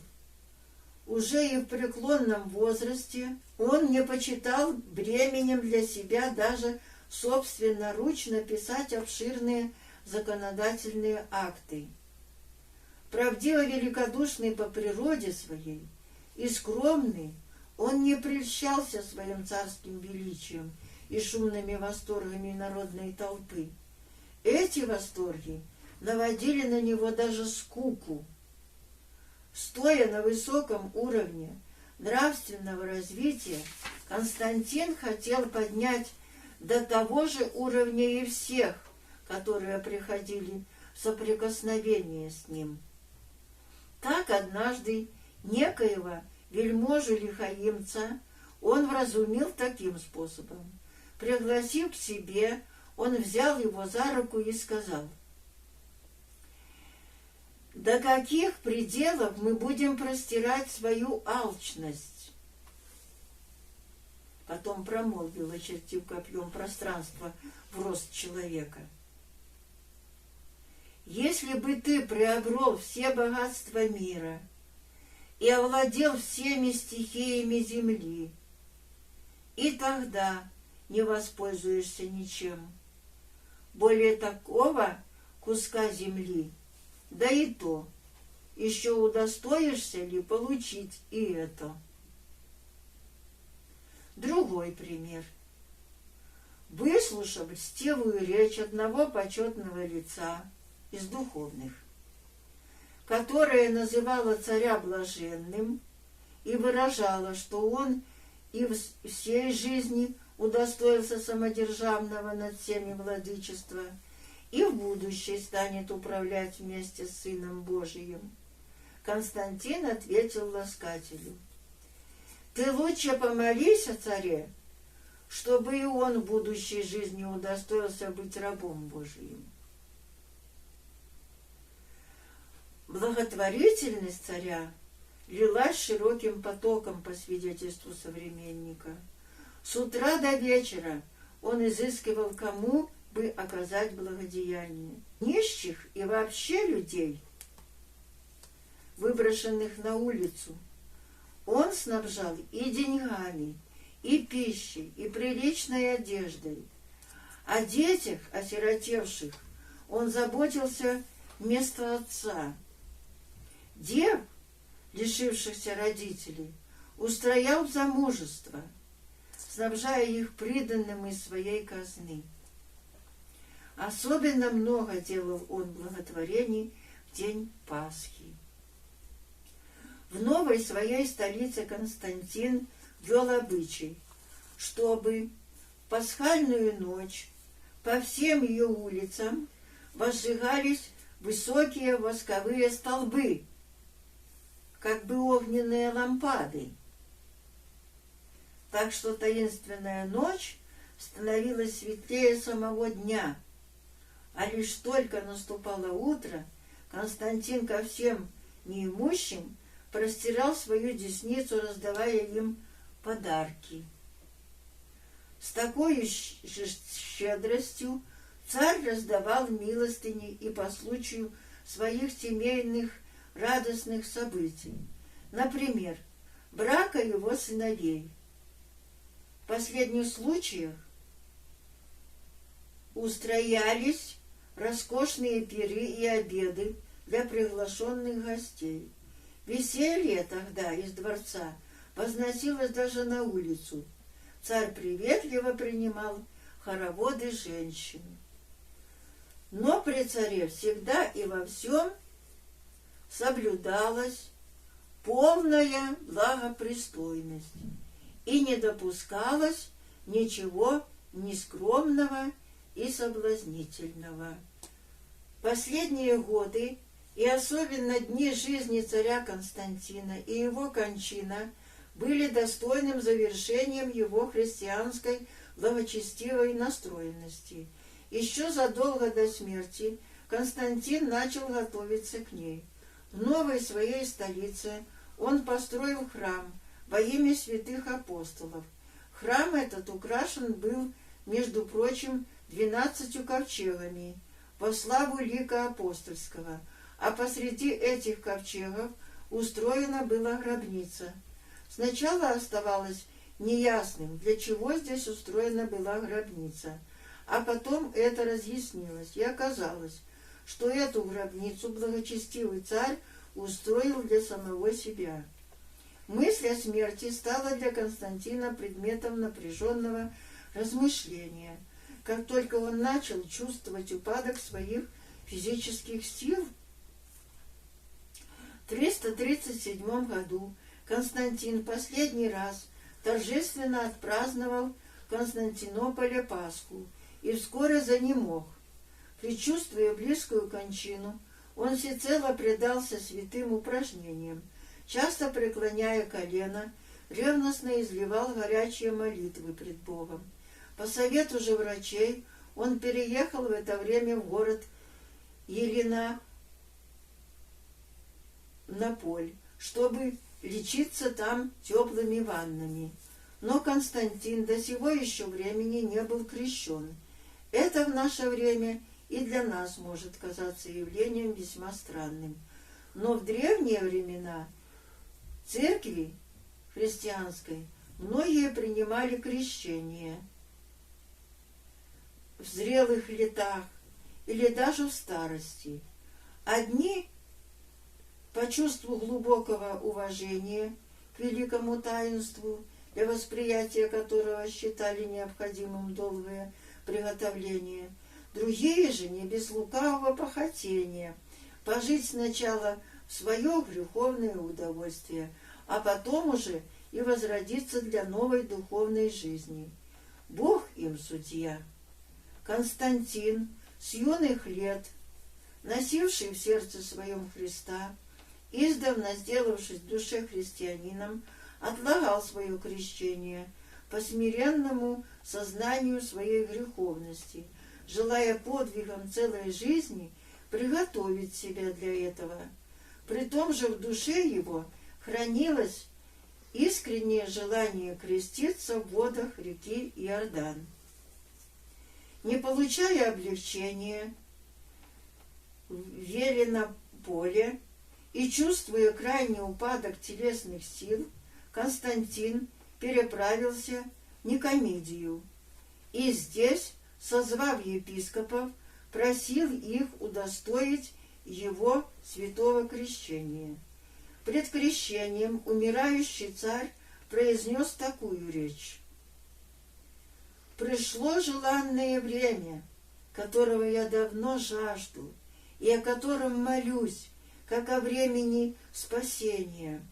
Уже и в преклонном возрасте он не почитал бременем для себя даже собственноручно писать обширные законодательные акты. Правдиво великодушный по природе своей и скромный, он не прельщался своим царским величием и шумными восторгами народной толпы. Эти восторги наводили на него даже скуку. Стоя на высоком уровне нравственного развития, Константин хотел поднять до того же уровня и всех, которые приходили в соприкосновение с ним. Так однажды некоего вельможу лихаимца он вразумил таким способом. Пригласив к себе, он взял его за руку и сказал: «До каких пределов мы будем простирать свою алчность?» Потом промолвил, очертив копьем пространство в рост человека: «Если бы ты приобрел все богатства мира и овладел всеми стихиями земли, и тогда не воспользуешься ничем. Более такого куска земли, да и то, еще удостоишься ли получить и это?» Другой пример. Выслушав льстивую речь одного почетного лица из духовных, которое называло царя блаженным и выражало, что он и в всей жизни удостоился самодержавного над всеми владычества и в будущее станет управлять вместе с Сыном Божиим, Константин ответил ласкателю: «Ты лучше помолись о царе, чтобы и он в будущей жизни удостоился быть рабом Божиим». Благотворительность царя лилась широким потоком по свидетельству современника. С утра до вечера он изыскивал, кому бы оказать благодеяние. Нищих и вообще людей, выброшенных на улицу, он снабжал и деньгами, и пищей, и приличной одеждой. О детях, осиротевших, он заботился вместо отца. Дев, лишившихся родителей, устроял в замужество, снабжая их приданным из своей казны. Особенно много делал он благотворений в день Пасхи. В новой своей столице Константин ввел обычай, чтобы в пасхальную ночь по всем ее улицам возжигались высокие восковые столбы, как бы огненные лампады. Так что таинственная ночь становилась светлее самого дня, а лишь только наступало утро, Константин ко всем неимущим простирал свою десницу, раздавая им подарки. С такой же щедростью царь раздавал милостыни и по случаю своих семейных радостных событий, например, брака его сыновей. В последних случаях устроялись роскошные пиры и обеды для приглашенных гостей. Веселье тогда из дворца возносилось даже на улицу. Царь приветливо принимал хороводы женщин. Но при царе всегда и во всем соблюдалась полная благопристойность и не допускалось ничего нескромного и соблазнительного. Последние годы и особенно дни жизни царя Константина и его кончина были достойным завершением его христианской благочестивой настроенности. Еще задолго до смерти Константин начал готовиться к ней. В новой своей столице он построил храм во имя святых апостолов. Храм этот украшен был, между прочим, 12 ковчегами во славу лика апостольского, а посреди этих ковчегов устроена была гробница. Сначала оставалось неясным, для чего здесь устроена была гробница, а потом это разъяснилось, и оказалось, что эту гробницу благочестивый царь устроил для самого себя. Мысль о смерти стала для Константина предметом напряженного размышления. Как только он начал чувствовать упадок своих физических сил, в 337 году Константин последний раз торжественно отпраздновал в Константинополе Пасху и вскоре занемог. Предчувствуя близкую кончину, Он всецело предался святым упражнениям, часто преклоняя колено, ревностно изливал горячие молитвы пред Богом. По совету же врачей он переехал в это время в город Елена на Поль, чтобы лечиться там теплыми ваннами. Но Константин до сего еще времени не был крещен. Это в наше время и для нас может казаться явлением весьма странным. Но в древние времена церкви христианской многие принимали крещение в зрелых летах или даже в старости. Одни по чувству глубокого уважения к великому таинству, для восприятия которого считали необходимым долгое приготовление, другие же не без лукавого похотения пожить сначала в свое греховное удовольствие, а потом уже и возродиться для новой духовной жизни. Бог им судья. Константин, с юных лет, носивший в сердце своем Христа, издавна сделавшись в душе христианином, отлагал свое крещение по смиренному сознанию своей греховности, желая подвигом целой жизни приготовить себя для этого. При том же в душе его хранилось искреннее желание креститься в водах реки Иордан. Не получая облегчения в Еленополе и чувствуя крайний упадок телесных сил, Константин переправился в Никомидию и здесь, созвав епископов, просил их удостоить его святого крещения. Пред крещением умирающий царь произнес такую речь: «Пришло желанное время, которого я давно жажду и о котором молюсь, как о времени спасения.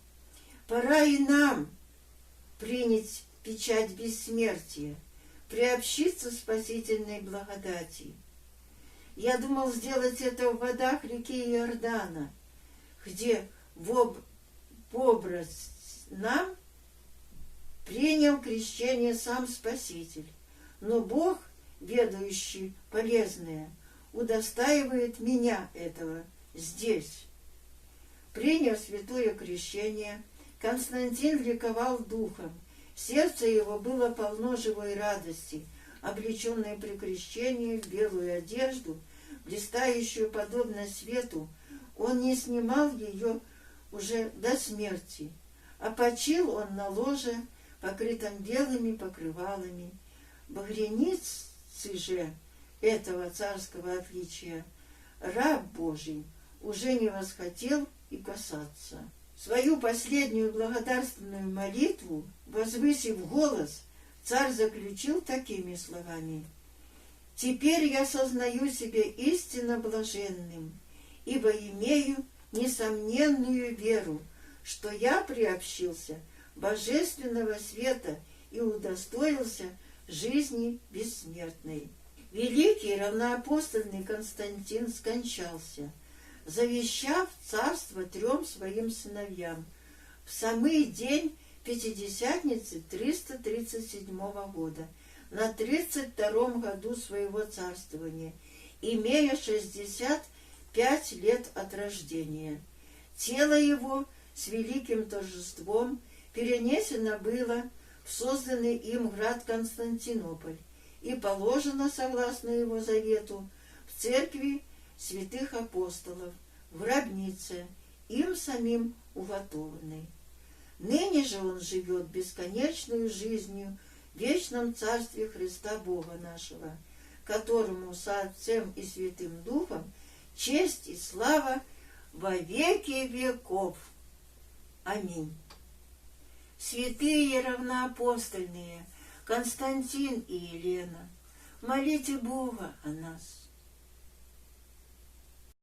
Пора и нам принять печать бессмертия, приобщиться спасительной благодати. Я думал сделать это в водах реки Иордана, где в образ нам принял крещение сам Спаситель. Но Бог, ведающий полезное, удостаивает меня этого здесь». Приняв святое крещение, Константин ликовал духом. Сердце его было полно живой радости, облеченной при крещении в белую одежду, блистающую подобно свету. Он не снимал ее уже до смерти, а почил он на ложе, покрытом белыми покрывалами. Багряницы же этого царского отличия раб Божий уже не восхотел и касаться. Свою последнюю благодарственную молитву, возвысив голос, царь заключил такими словами: «Теперь я сознаю себя истинно блаженным, ибо имею несомненную веру, что я приобщился божественного света и удостоился жизни бессмертной». Великий равноапостольный Константин скончался, завещав царство 3 своим сыновьям в самый день Пятидесятницы 337 года, на 32 году своего царствования, имея 65 лет от рождения. Тело его с великим торжеством перенесено было в созданный им град Константинополь и положено, согласно его завету, в церкви святых апостолов, в гробнице, им самим уготованной. Ныне же он живет бесконечную жизнью в вечном царстве Христа Бога нашего, которому со Отцем и Святым Духом честь и слава во веки веков. Аминь. Святые равноапостольные Константин и Елена, молите Бога о нас.